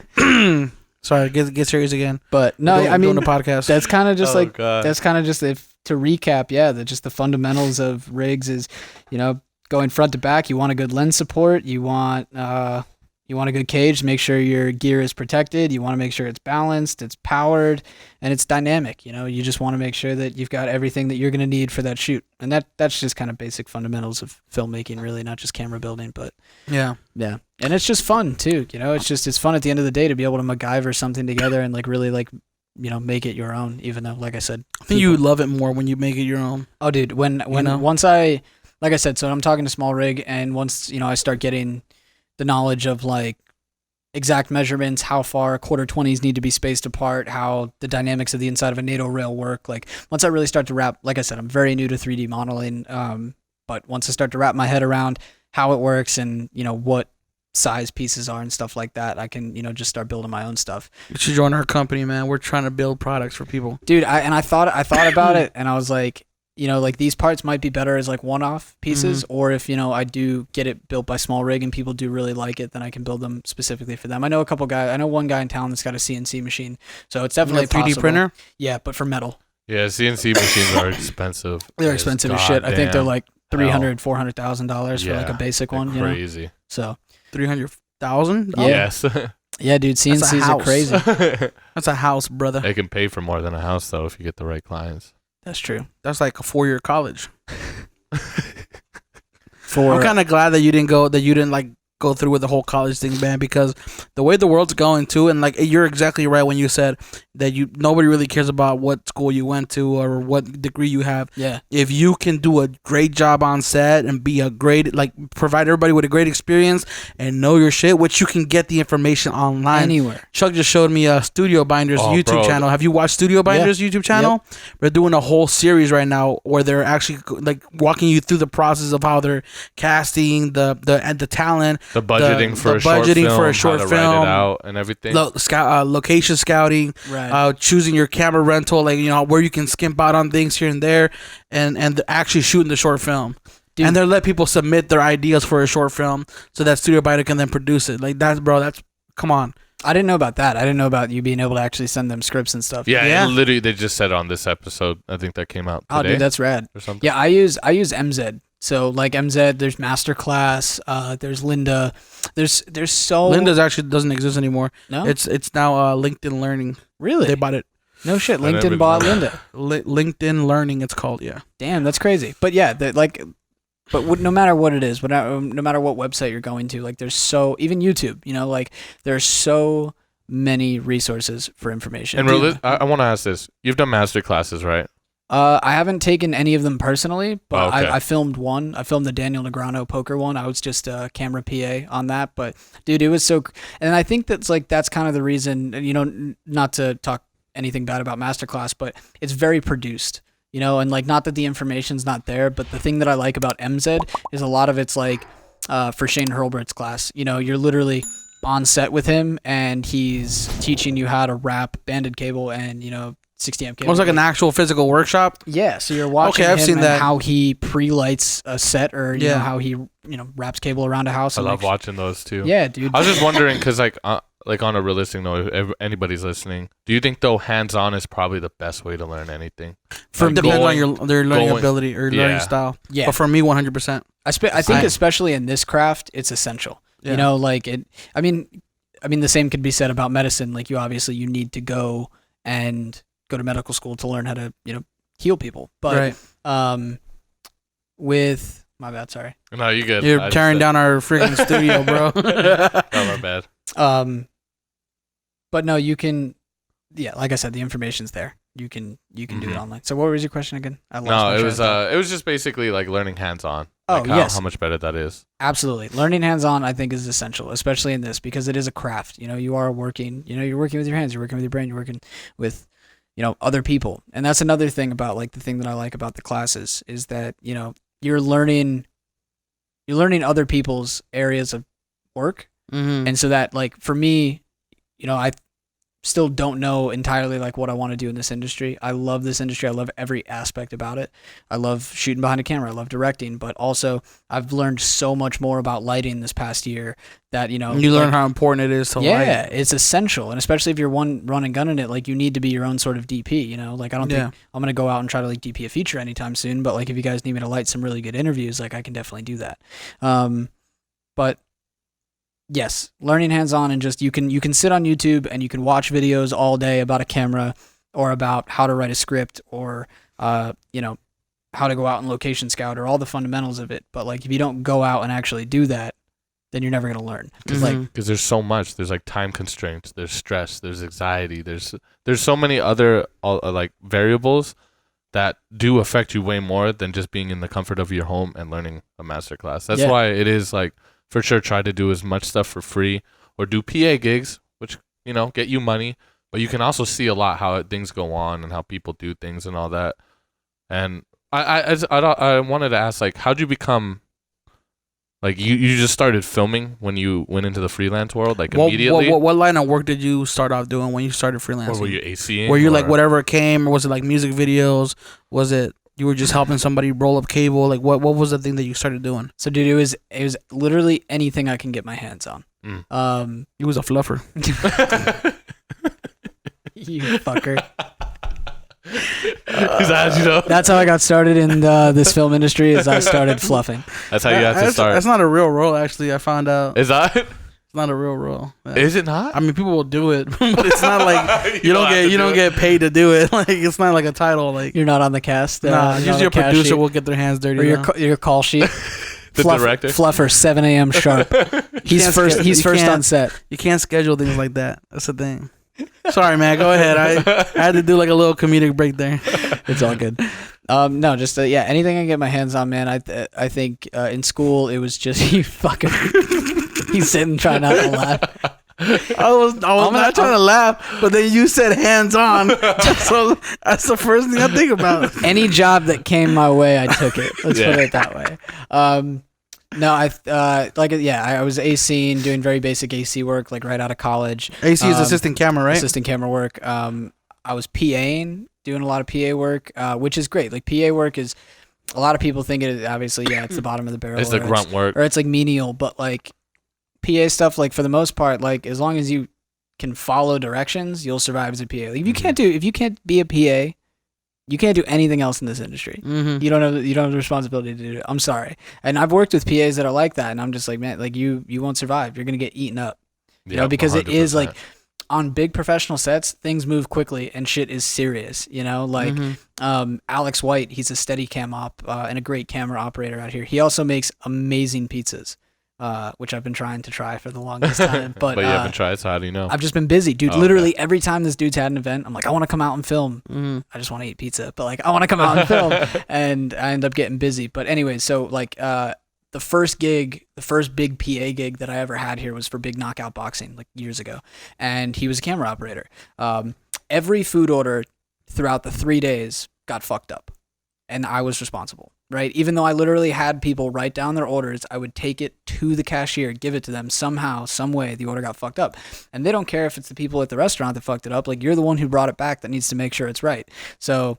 Sorry, get serious again. But no, I mean, doing a podcast. That's kind of just God. That's kind of just to recap. Yeah, just the fundamentals of rigs is, you know, going front to back. You want a good lens support. You want a good cage to make sure your gear is protected. You want to make sure it's balanced, it's powered, and it's dynamic. You know, you just want to make sure that you've got everything that you're going to need for that shoot. And that's just kind of basic fundamentals of filmmaking, really, not just camera building, but yeah. And it's just fun too. You know, it's fun at the end of the day to be able to MacGyver something together and like really like, you know, make it your own, even though, like I said, I think you love it more when you make it your own. Oh, dude, once I, like I said, so I'm talking to small rig, and once, you know, I start getting the knowledge of like exact measurements, how far quarter 20s need to be spaced apart, how the dynamics of the inside of a NATO rail work. Like once I really start to wrap, like I said, I'm very new to 3D modeling. But once I start to wrap my head around how it works and, you know, what size pieces are and stuff like that, I can, you know, just start building my own stuff. You should join our company, man. We're trying to build products for people. Dude, I thought about it, and I was like, you know, like these parts might be better as like one-off pieces, or if, you know, I do get it built by small rig and people do really like it, then I can build them specifically for them. I know one guy in town that's got a CNC machine, so it's definitely a 3D possible. printer? Yeah, but for metal. Yeah, CNC machines are expensive. They're expensive as shit. I think they're like $300,000-$400,000 for like a basic one. Crazy. You know? So 300,000? Yeah. Yes. Yeah, dude, CNCs are crazy. That's a house, brother. They can pay for more than a house though if you get the right clients. That's true. That's like a 4-year college. I'm kind of glad that you didn't like go through with the whole college thing, man, because the way the world's going too, and like you're exactly right when you said that nobody really cares about what school you went to or what degree you have. Yeah. If you can do a great job on set and be a great, like, provide everybody with a great experience and know your shit, which you can get the information online anywhere. Chuck just showed me a Studio Binders YouTube channel. Have you watched Studio Binders YouTube channel? Yep. They're doing a whole series right now where they're actually like walking you through the process of how they're casting the talent. The budgeting for a short film, write it out and everything. Location scouting, right. Choosing your camera rental, like, you know, where you can skimp out on things here and there, and actually shooting the short film. Dude. And they let people submit their ideas for a short film so that Studio Biter can then produce it. Like that's come on. I didn't know about that. I didn't know about you being able to actually send them scripts and stuff. Yeah. Literally, they just said on this episode. I think that came out today. Oh, dude, that's rad. Or something. Yeah, I use MZ. So like MZ, there's Masterclass, there's Lynda. There's so Linda's actually doesn't exist anymore. No, it's now LinkedIn Learning. Really? They bought it. No shit. LinkedIn bought Lynda. LinkedIn Learning, it's called. Yeah. Damn, that's crazy. But yeah, no matter what it is, no matter what website you're going to, like there's even YouTube, like there's so many resources for information. And I want to ask this: you've done master classes, right? I haven't taken any of them personally, but okay. I filmed one. I filmed the Daniel Negreanu poker one. I was just a camera PA on that, but dude, it was so. And I think that's kind of the reason, not to talk anything bad about Masterclass, but it's very produced, and like not that the information's not there, but the thing that I like about MZ is a lot of it's like for Shane Hurlbert's class, you're literally on set with him and he's teaching you how to wrap banded cable and 60 amp cable. It was like an actual physical workshop. Yeah, so you're watching I've seen that. How he pre-lights a set or how he wraps cable around a house. I love watching those too. Yeah, dude. I was just wondering because like on a realistic note, if anybody's listening, do you think though hands-on is probably the best way to learn anything? Depends on their learning ability or learning style. Yeah. But for me, 100%. I think especially in this craft, it's essential. Yeah. I mean, the same could be said about medicine. Like you need to go to medical school to learn how to, heal people. But with my bad, sorry. No, you good. You're tearing down our freaking studio, bro. Oh, my bad. But no, you can. Yeah, like I said, the information's there. You can do it online. So what was your question again? It was just basically like learning hands-on. Oh, yes. How much better that is. Absolutely. Learning hands-on, I think, is essential, especially in this, because it is a craft. You are working, you're working with your hands, you're working with your brain, you're working with, other people. And that's another thing about, like, the thing that I like about the classes is that, you're learning other people's areas of work. Mm-hmm. And so that, like, for me, I still don't know entirely like what I want to do in this industry. I love this industry. I love every aspect about it. I love shooting behind a camera. I love directing, but also I've learned so much more about lighting this past year that, you learn how important it is to light. Yeah, it's essential. And especially if you're run and gunning it, like you need to be your own sort of DP, like I don't think I'm going to go out and try to like DP a feature anytime soon, but like if you guys need me to light some really good interviews, like I can definitely do that. But yes, learning hands-on and just you can sit on YouTube and you can watch videos all day about a camera or about how to write a script or how to go out and location scout or all the fundamentals of it. But like if you don't go out and actually do that, then you're never gonna learn. Because there's so much. There's like time constraints. There's stress. There's anxiety. There's so many other like variables that do affect you way more than just being in the comfort of your home and learning a master class. That's why it is like. For sure, try to do as much stuff for free or do PA gigs, which, get you money. But you can also see a lot how things go on and how people do things and all that. And I wanted to ask, like, how'd you become, like, you just started filming when you went into the freelance world, like, immediately? What line of work did you start off doing when you started freelancing? Or were you ACing? Were you, like, whatever came, or was it, like, music videos? Was it... You were just helping somebody roll up cable. Like, what was the thing that you started doing? So, dude, it was literally anything I can get my hands on. He was a fluffer. You fucker. That's how I got started in this film industry. Is I started fluffing. That's how you have to start. That's not a real role, actually. I found out. Is that? It's not a real role. Yeah. Is it not? I mean, people will do it, but it's not like you don't get paid to do it. Like it's not like a title. Like you're not on the cast. Usually your producer will get their hands dirty. Or your call sheet. The director. Fluffer, 7 a.m. sharp. He's first on set. You can't schedule things like that. That's the thing. Sorry, man. Go ahead. I had to do like a little comedic break there. It's all good. No, just anything I can get my hands on, man. I think in school it was just you fucking. He's sitting trying not to laugh. I was not trying to laugh, but then you said hands on. So that's the first thing I think about. Any job that came my way, I took it. Let's put it that way. No, I was ACing, doing very basic AC work, like right out of college. AC is assistant camera, right? Assistant camera work. I was PAing, doing a lot of PA work, which is great. Like PA work is a lot of people think it obviously, it's the bottom of the barrel. It's the grunt work. Or it's like menial, but like PA stuff, like for the most part, like as long as you can follow directions, you'll survive as a PA. Like, if you can't be a PA, you can't do anything else in this industry. Mm-hmm. You don't have the responsibility to do it. I'm sorry. And I've worked with PAs that are like that, and I'm just like, man, like you won't survive. You're gonna get eaten up. You know, because 100%. It is like on big professional sets, things move quickly and shit is serious. You know, like Alex White, he's a Steadicam op and a great camera operator out here. He also makes amazing pizzas. Which I've been trying for the longest time. But you haven't tried, so how do you know? I've just been busy, dude. Literally every time this dude's had an event, I'm like, I want to come out and film. I just want to eat pizza, but like, I want to come out and film. And I end up getting busy. But anyway, so like the first big PA gig that I ever had here was for Big Knockout Boxing, like years ago. And he was a camera operator. Every food order throughout the 3 days got fucked up. And I was responsible, right? Even though I literally had people write down their orders, I would take it to the cashier, give it to them somehow, some way. The order got fucked up. And they don't care if it's the people at the restaurant that fucked it up. Like, you're the one who brought it back that needs to make sure it's right. So,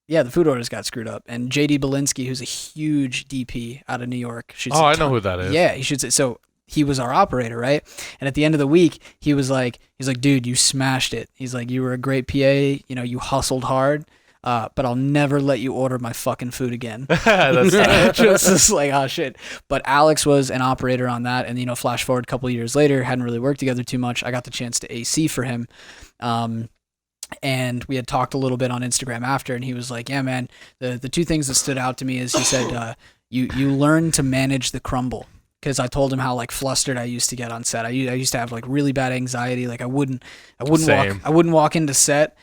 yeah, the food orders got screwed up. And JD Belinsky, who's a huge DP out of New York. I know who that is. Yeah, he should say. So he was our operator, right? And at the end of the week, he's like, dude, you smashed it. He's like, you were a great PA. You know, you hustled hard. But I'll never let you order my fucking food again. That's just like, oh shit. But Alex was an operator on that, and you know, flash forward a couple of years later, hadn't really worked together too much. I got the chance to AC for him, and we had talked a little bit on Instagram after, and he was like, "Yeah, man, the two things that stood out to me is," he said, you learn to manage the crumble." Because I told him how like flustered I used to get on set. I used to have like really bad anxiety. Like I wouldn't walk into set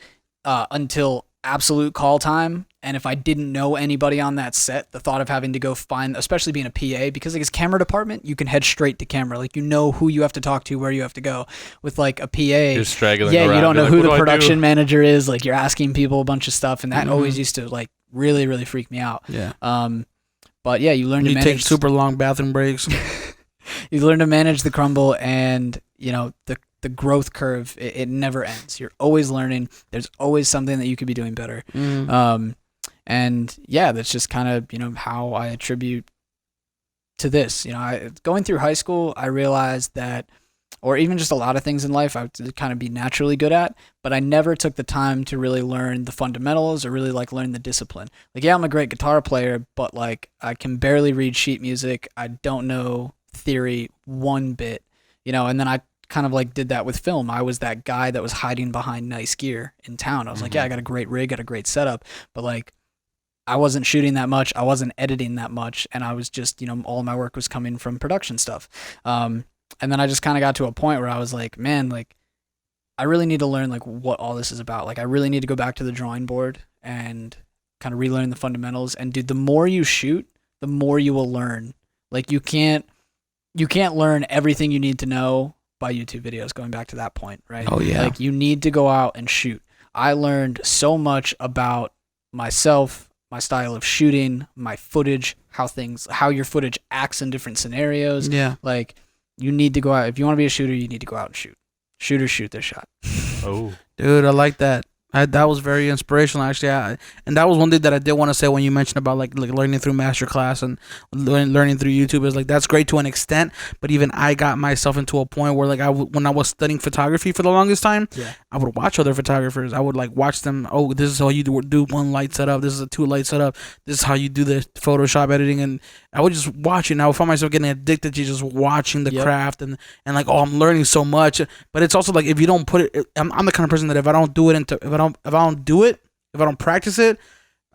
until absolute call time, and if I didn't know anybody on that set, the thought of having to go find, especially being a PA, because like his camera department, you can head straight to camera, like you know who you have to talk to, where you have to go. With like a PA, you're straggling around, you don't know who the production manager is, like you're asking people a bunch of stuff, and that always used to like really, really freak me out. But yeah, you learn to manage. You take super long bathroom breaks. You learn to manage the crumble, and you know the growth curve, it never ends. You're always learning. There's always something that you could be doing better. And yeah, that's just kind of, you know, how I attribute to this. You know, going through high school, I realized that, or even just a lot of things in life, I would kind of be naturally good at, but I never took the time to really learn the fundamentals or really like learn the discipline. Like, yeah, I'm a great guitar player, but like I can barely read sheet music. I don't know theory one bit, you know, and then I kind of like did that with film. I was that guy that was hiding behind nice gear in town. I was like, yeah, I got a great rig, got a great setup, but like I wasn't shooting that much, I wasn't editing that much, and I was just, you know, all my work was coming from production stuff. And then I just kind of got to a point where I was like, man, like I really need to learn like what all this is about. Like I really need to go back to the drawing board and kind of relearn the fundamentals. And dude, the more you shoot, the more you will learn. Like you can't learn everything you need to know by YouTube videos, going back to that point, right? Oh yeah. Like you need to go out and shoot. I learned so much about myself, my style of shooting, my footage, how your footage acts in different scenarios. Yeah. Like you need to go out. If you want to be a shooter, you need to go out and shoot. Shooters shoot their shot. Oh, dude, I like that. That was very inspirational, actually. And that was one thing that I did want to say when you mentioned about like learning through masterclass and learning through YouTube. Is like that's great to an extent, but even I got myself into a point where like when I was studying photography for the longest time, I would watch other photographers. I would like watch them. Oh, this is how you do one light setup. This is a 2 light setup. This is how you do the Photoshop editing. And I would just watch it. And I would find myself getting addicted to just watching the craft and like, oh, I'm learning so much. But it's also like if you don't put it, I'm the kind of person that if I don't do it if I don't practice it,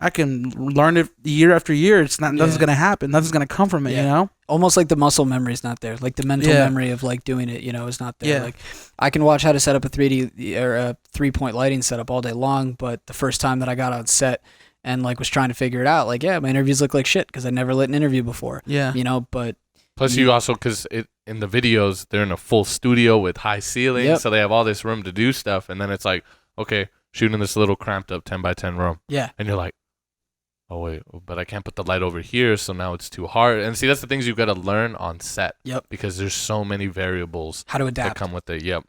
I can learn it year after year. It's not nothing's gonna happen. Nothing's gonna come from it. You know, almost like the muscle memory is not there. Like the mental memory of like doing it, you know, is not there. Like I can watch how to set up a 3D or a 3-point lighting setup all day long, but the first time that I got on set and like was trying to figure it out, like my interviews look like shit because I never lit an interview before. Yeah, you know, but plus you also because in the videos they're in a full studio with high ceilings, so they have all this room to do stuff, and then it's like okay. Shooting this little cramped up 10x10 room. Yeah. And you're like, oh wait, but I can't put the light over here, so now it's too hard. And see, that's the things you got to learn on set. Yep. Because there's so many variables how to adapt that come with it. Yep.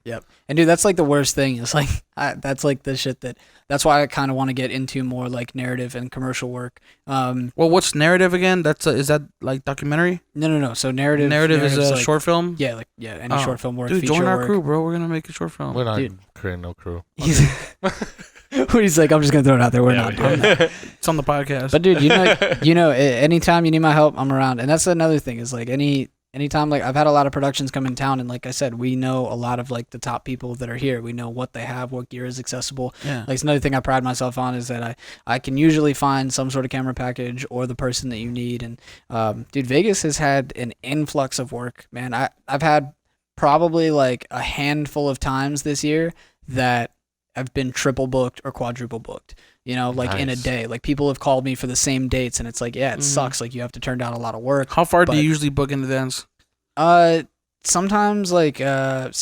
And dude, that's like the worst thing. It's like that's like the shit that's why I kind of want to get into more like narrative and commercial work. Well, what's narrative again? Is that like documentary? No. So narrative is a like, short film. Yeah, any short film work. Dude, feature join our work. crew, bro. We're gonna make a short film. We're not creating no crew. He's like, I'm just gonna throw it out there. We're not doing that. It's on the podcast. But dude, you know, anytime you need my help, I'm around. And that's another thing is like anytime, like I've had a lot of productions come in town, and like I said, we know a lot of like the top people that are here. We know what they have, what gear is accessible. Yeah. Like it's another thing I pride myself on is that I can usually find some sort of camera package or the person that you need. And dude, Vegas has had an influx of work, man. I've had probably like a handful of times this year that I've been triple booked or quadruple booked, you know, like in a day. Like people have called me for the same dates, and it's like, yeah, it sucks. Like you have to turn down a lot of work. How far do you usually book in advance? Sometimes like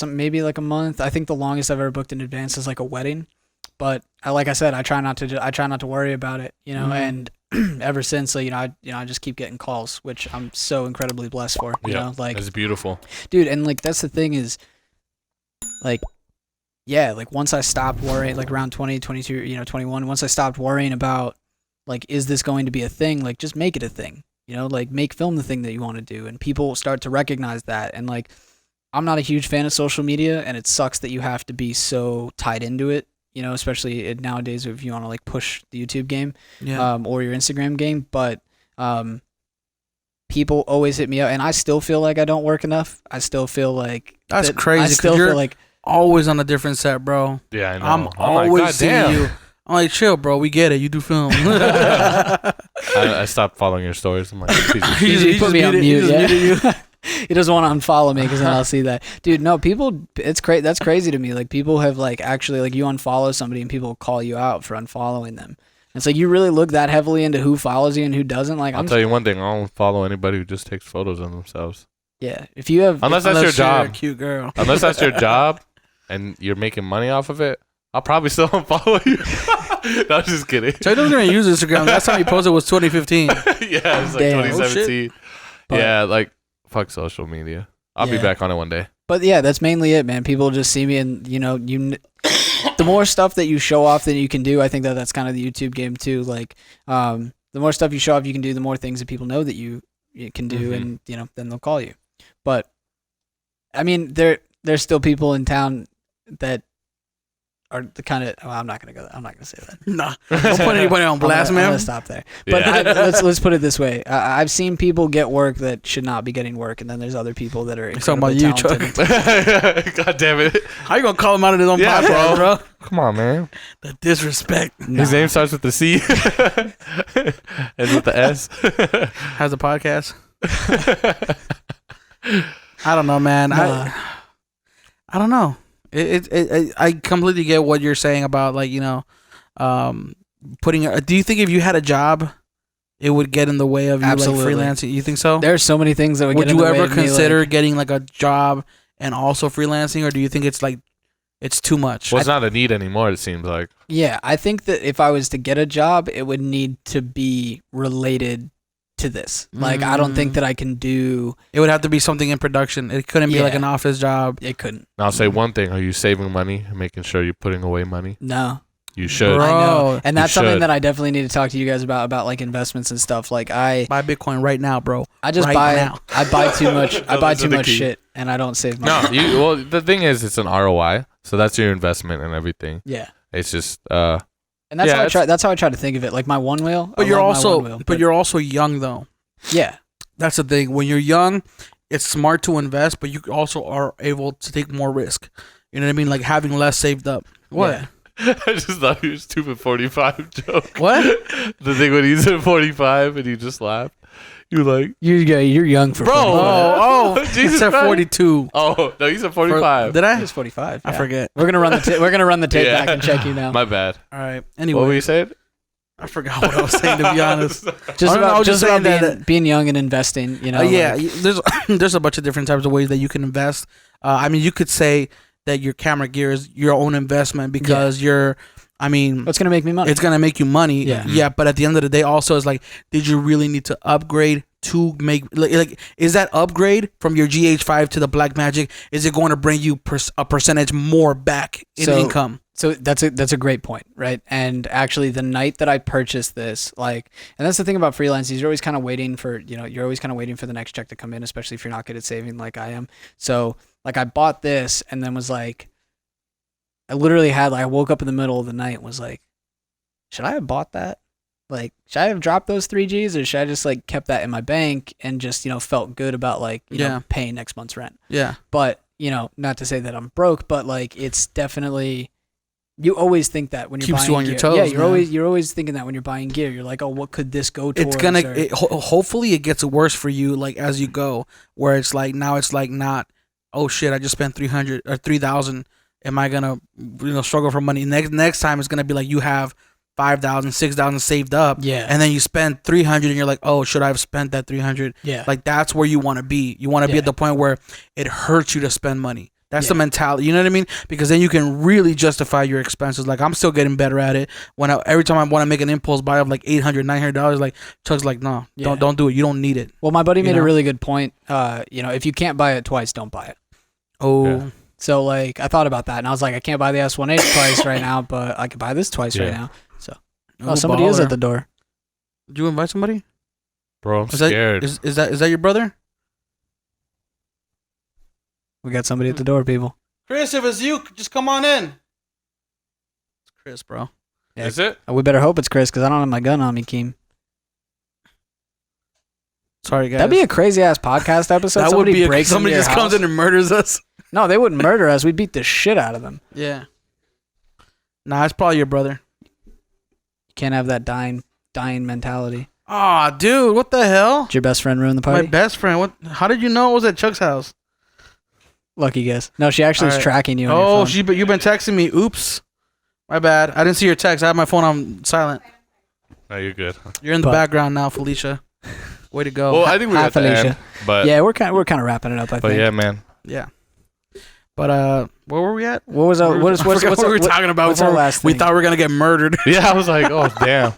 maybe like a month. I think the longest I've ever booked in advance is like a wedding. But like I said, I try not to worry about it, you know. And ever since, like, I just keep getting calls, which I'm so incredibly blessed for. You know, like it's beautiful, dude. And like that's the thing is, like. Yeah, like once I stopped worrying, like around 20, 22, 21, once I stopped worrying about, like, is this going to be a thing? Like, just make it a thing, you know, like make film the thing that you want to do. And people start to recognize that. And like, I'm not a huge fan of social media, and it sucks that you have to be so tied into it, you know, especially nowadays if you want to like push the YouTube game or your Instagram game. But people always hit me up, and I still feel like I don't work enough. I still feel like that's crazy. I still feel like always on a different set, bro. Yeah, I know. I'm always seeing you. I'm like, chill, bro. We get it. You do film. I stopped following your stories. I'm like, he put me on mute. Yeah. He doesn't want to unfollow me because then I'll see that. Dude, no, people, it's crazy. That's crazy to me. Like, people have, like, actually, like, you unfollow somebody and people call you out for unfollowing them. It's like, you really look that heavily into who follows you and who doesn't. Like, I'll tell you one thing. I don't follow anybody who just takes photos of themselves. Yeah. If you have... Unless that's your job. You're a cute girl. Unless that's your job and you're making money off of it, I'll probably still unfollow you. No, I'm just kidding. Trey doesn't even use Instagram. Last time he posted was 2015. Yeah, it's like 2017. Yeah, like, fuck social media. I'll be back on it one day. But yeah, that's mainly it, man. People just see me, and the more stuff that you show off that you can do, I think that's kind of the YouTube game too. Like, the more stuff you show off you can do, the more things that people know that you can do, and then they'll call you. But I mean, there's still people in town that are the kind of... I'm not gonna go there. I'm not gonna say that. Nah, don't put anybody on blast, man. I'm gonna stop there. But let's put it this way. I've seen people get work that should not be getting work, and then there's other people that are talking about you, Chuck. God damn it! How you gonna call him out of his own podcast, bro? Come on, man. The disrespect. His name starts with the C and with the S. Has a podcast. I don't know, man. I don't know. I completely get what you're saying about, like, putting. Do you think if you had a job, it would get in the way of you like freelancing? You think so? There's so many things that would get in the way. Would you ever consider me, getting like a job and also freelancing, or do you think it's like it's too much? Well, it's not a need anymore. It seems like. Yeah, I think that if I was to get a job, it would need to be related to this. Like, I don't think that I can do... It would have to be something in production. It couldn't be like an office job. It couldn't. I'll say one thing. Are you saving money and making sure you're putting away money? No. You should. Bro, I know. And that's something that I definitely need to talk to you guys about like investments and stuff. Like, I buy Bitcoin right now, bro. I just buy too much. I buy too much shit and I don't save money. No, well, the thing is, it's an ROI. So that's your investment and everything. Yeah. It's just and that's how I try. That's how I try to think of it. Like my one wheel. But you're also young though. Yeah. That's the thing. When you're young, it's smart to invest, but you also are able to take more risk. You know what I mean? Like having less saved up. What? Yeah. I just thought you were stupid 45 joke. What? The thing when he said 45 and you just laughed. You were like, you're young for 45. Oh, Jesus, he said 42. Oh no, you said 45. Did I? It was 45. I forget. We're gonna run the tape back and check you now. My bad. All right. Anyway, what were you saying? I forgot what I was saying, to be honest. just about being young and investing, you know. Yeah, there's a bunch of different types of ways that you can invest. I mean, you could say that your camera gear is your own investment because you're I mean, it's gonna make me money. It's gonna make you money. Yeah. Yeah. But at the end of the day, also, it's like, did you really need to upgrade to make like is that upgrade from your GH5 to the Blackmagic? Is it going to bring you a percentage more back in income? So that's a great point, right? And actually, the night that I purchased this, and that's the thing about freelancing, you're always kind of waiting for, you're always kind of waiting for the next check to come in, especially if you're not good at saving like I am. So I bought this and then was like, I literally had I woke up in the middle of the night and was like, should I have bought that? Like, should I have dropped those 3Gs, or should I just kept that in my bank and just felt good about paying next month's rent? Yeah. But not to say that I'm broke, but it's definitely. You always think that when you're keeps buying you on gear. your toes. Yeah, you're always thinking that when you're buying gear. You're like, oh, what could this go towards? It's gonna. Hopefully, it gets worse for you as you go. Where it's now it's not. Oh shit! I just spent 300 or 3,000. Am I gonna struggle for money? Next time it's gonna be you have 5,000, 6,000 saved up. Yeah. And then you spend 300 and you're like, oh, should I have spent that 300? Yeah. That's where you want to be. You want to be at the point where it hurts you to spend money. That's the mentality, you know what I mean? Because then you can really justify your expenses. I'm still getting better at it. Every time I want to make an impulse buy of $800, $900, Chuck's like, no, don't do it. You don't need it. Well, my buddy made a really good point. If you can't buy it twice, don't buy it. Oh. Yeah. So I thought about that, and I was like, I can't buy the S1H twice right now, but I could buy this twice right now. So, somebody is at the door. Did you invite somebody? Bro, I'm scared. Is that your brother? We got somebody at the door, people. Chris, if it's you, just come on in. It's Chris, bro. Yeah. Is it? We better hope it's Chris, because I don't have my gun on me, Keem. Sorry, guys. That'd be a crazy ass podcast episode. That somebody would be breaks somebody into just your comes house. in and murders us. No, they wouldn't murder us. We'd beat the shit out of them. Yeah. Nah, it's probably your brother. You can't have that dying mentality. Aw, dude, what the hell? Did your best friend ruin the party? My best friend. What? How did you know it was at Chuck's house? Lucky guess. No, she actually is tracking you on your phone. You've been texting me. Oops. My bad. I didn't see your text. I have my phone on silent. No, you're good. You're in the background now, Felicia. Way to go. Well, I think we're at the end, but yeah, we're kind of wrapping it up. I think. But yeah, man. Yeah. But where were we at? What was our? What we were talking about? What's our last we thing? thought we were gonna get murdered. Yeah, I was like, oh damn.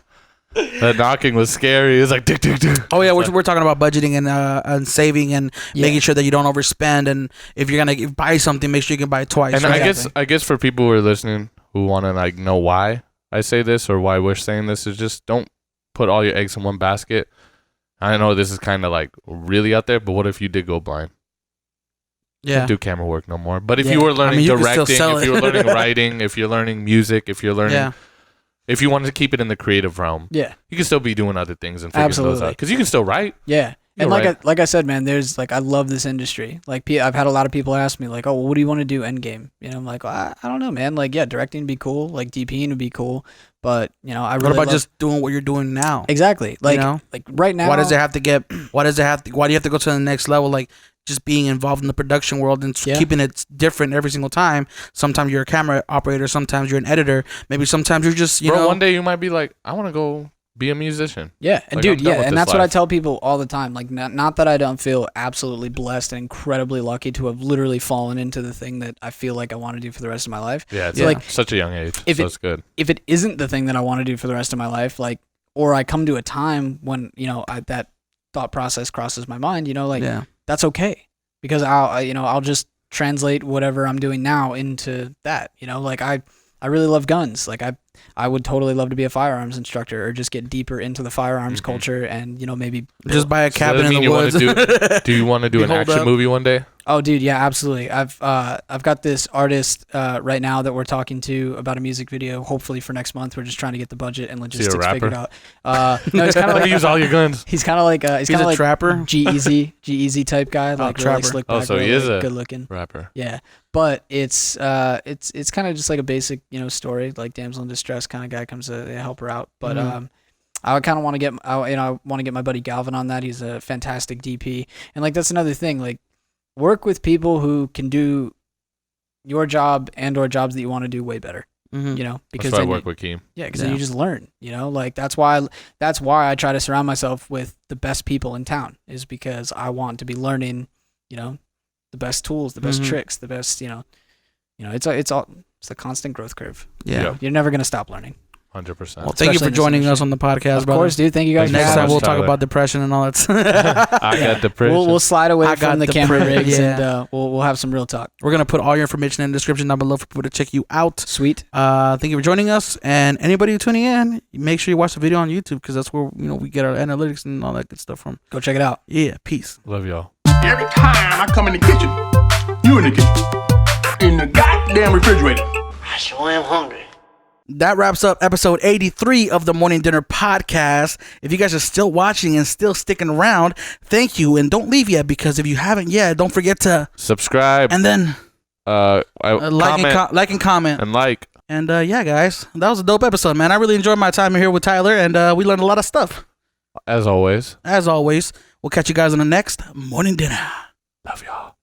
That knocking was scary. It was like, tick, tick, tick. Oh yeah, we're talking about budgeting and saving and making sure that you don't overspend. And if you're gonna buy something, make sure you can buy it twice. And I guess for people who are listening who want to know why I say this or why we're saying this is just don't put all your eggs in one basket. I know this is kind of really out there, but what if you did go blind? Yeah. Don't do camera work no more. But if you were learning directing, if you were learning writing, if you're learning music, if you're learning. If you wanted to keep it in the creative realm, you can still be doing other things and figuring those out. Because you can still write. Yeah. And like I said, man, there's I love this industry. I've had a lot of people ask me oh, well, what do you want to do endgame? I'm like, well, I don't know, man. Directing would be cool. DPing would be cool. But I really. What about just doing what you're doing now? Exactly. Like right now. Why do you have to go to the next level? Just being involved in the production world and keeping it different every single time. Sometimes you're a camera operator. Sometimes you're an editor. Maybe sometimes you're just, Bro, one day you might be like, I want to go be a musician. Yeah. And dude, and that's what I tell people all the time. Not that I don't feel absolutely blessed and incredibly lucky to have literally fallen into the thing that I feel like I want to do for the rest of my life. Yeah. It's such a young age. So it's good. If it isn't the thing that I want to do for the rest of my life, or I come to a time when, that thought process crosses my mind, that's okay, because I'll just translate whatever I'm doing now into that. I really love guns. I would totally love to be a firearms instructor or just get deeper into the firearms culture and maybe just buy a cabin in the woods. Do you want to do an action movie one day? Oh, dude, yeah, absolutely. I've got this artist right now that we're talking to about a music video. Hopefully for next month. We're just trying to get the budget and logistics figured out. No, he's kind of use all your guns. He's kind of like he's kind of like trapper, G-Eazy type guy, really slick back. Oh, so he is a good looking rapper. Yeah, but it's kind of just like a basic story, like damsel in distress kind of guy comes to help her out, but I kind of want to get I want to get my buddy Galvin on that. He's a fantastic DP, and that's another thing, work with people who can do your job and or jobs that you want to do way better. Because that's why I work with Keem. Yeah, because then you just learn. That's why I try to surround myself with the best people in town, is because I want to be learning, the best tools, the best tricks, the best, it's all. It's the constant growth curve. Yeah. You're never gonna stop learning. 100%. Well, thank you for joining us on the podcast, Of brother. course, dude. Thank you guys. Next for time having we'll us. talk about depression and all that. I got depression. We'll slide away I got from the camera depression. rigs Yeah. and we'll have some real talk. We're gonna put all your information in the description down below for people to check you out. Sweet. Thank you for joining us, and anybody tuning in, make sure you watch the video on YouTube because that's where we get our analytics and all that good stuff from. Go check it out. Yeah, peace. Love y'all. Every time I come in the kitchen, you in the kitchen, in the goddamn refrigerator. I sure am hungry. That wraps up episode 83 of the Morning Dinner Podcast. If you guys are still watching and still sticking around, thank you, and don't leave yet because if you haven't yet, don't forget to subscribe and then like and comment and like. And yeah, guys, that was a dope episode, man. I really enjoyed my time here with Tyler, and we learned a lot of stuff. As always, we'll catch you guys on the next Morning Dinner. Love y'all.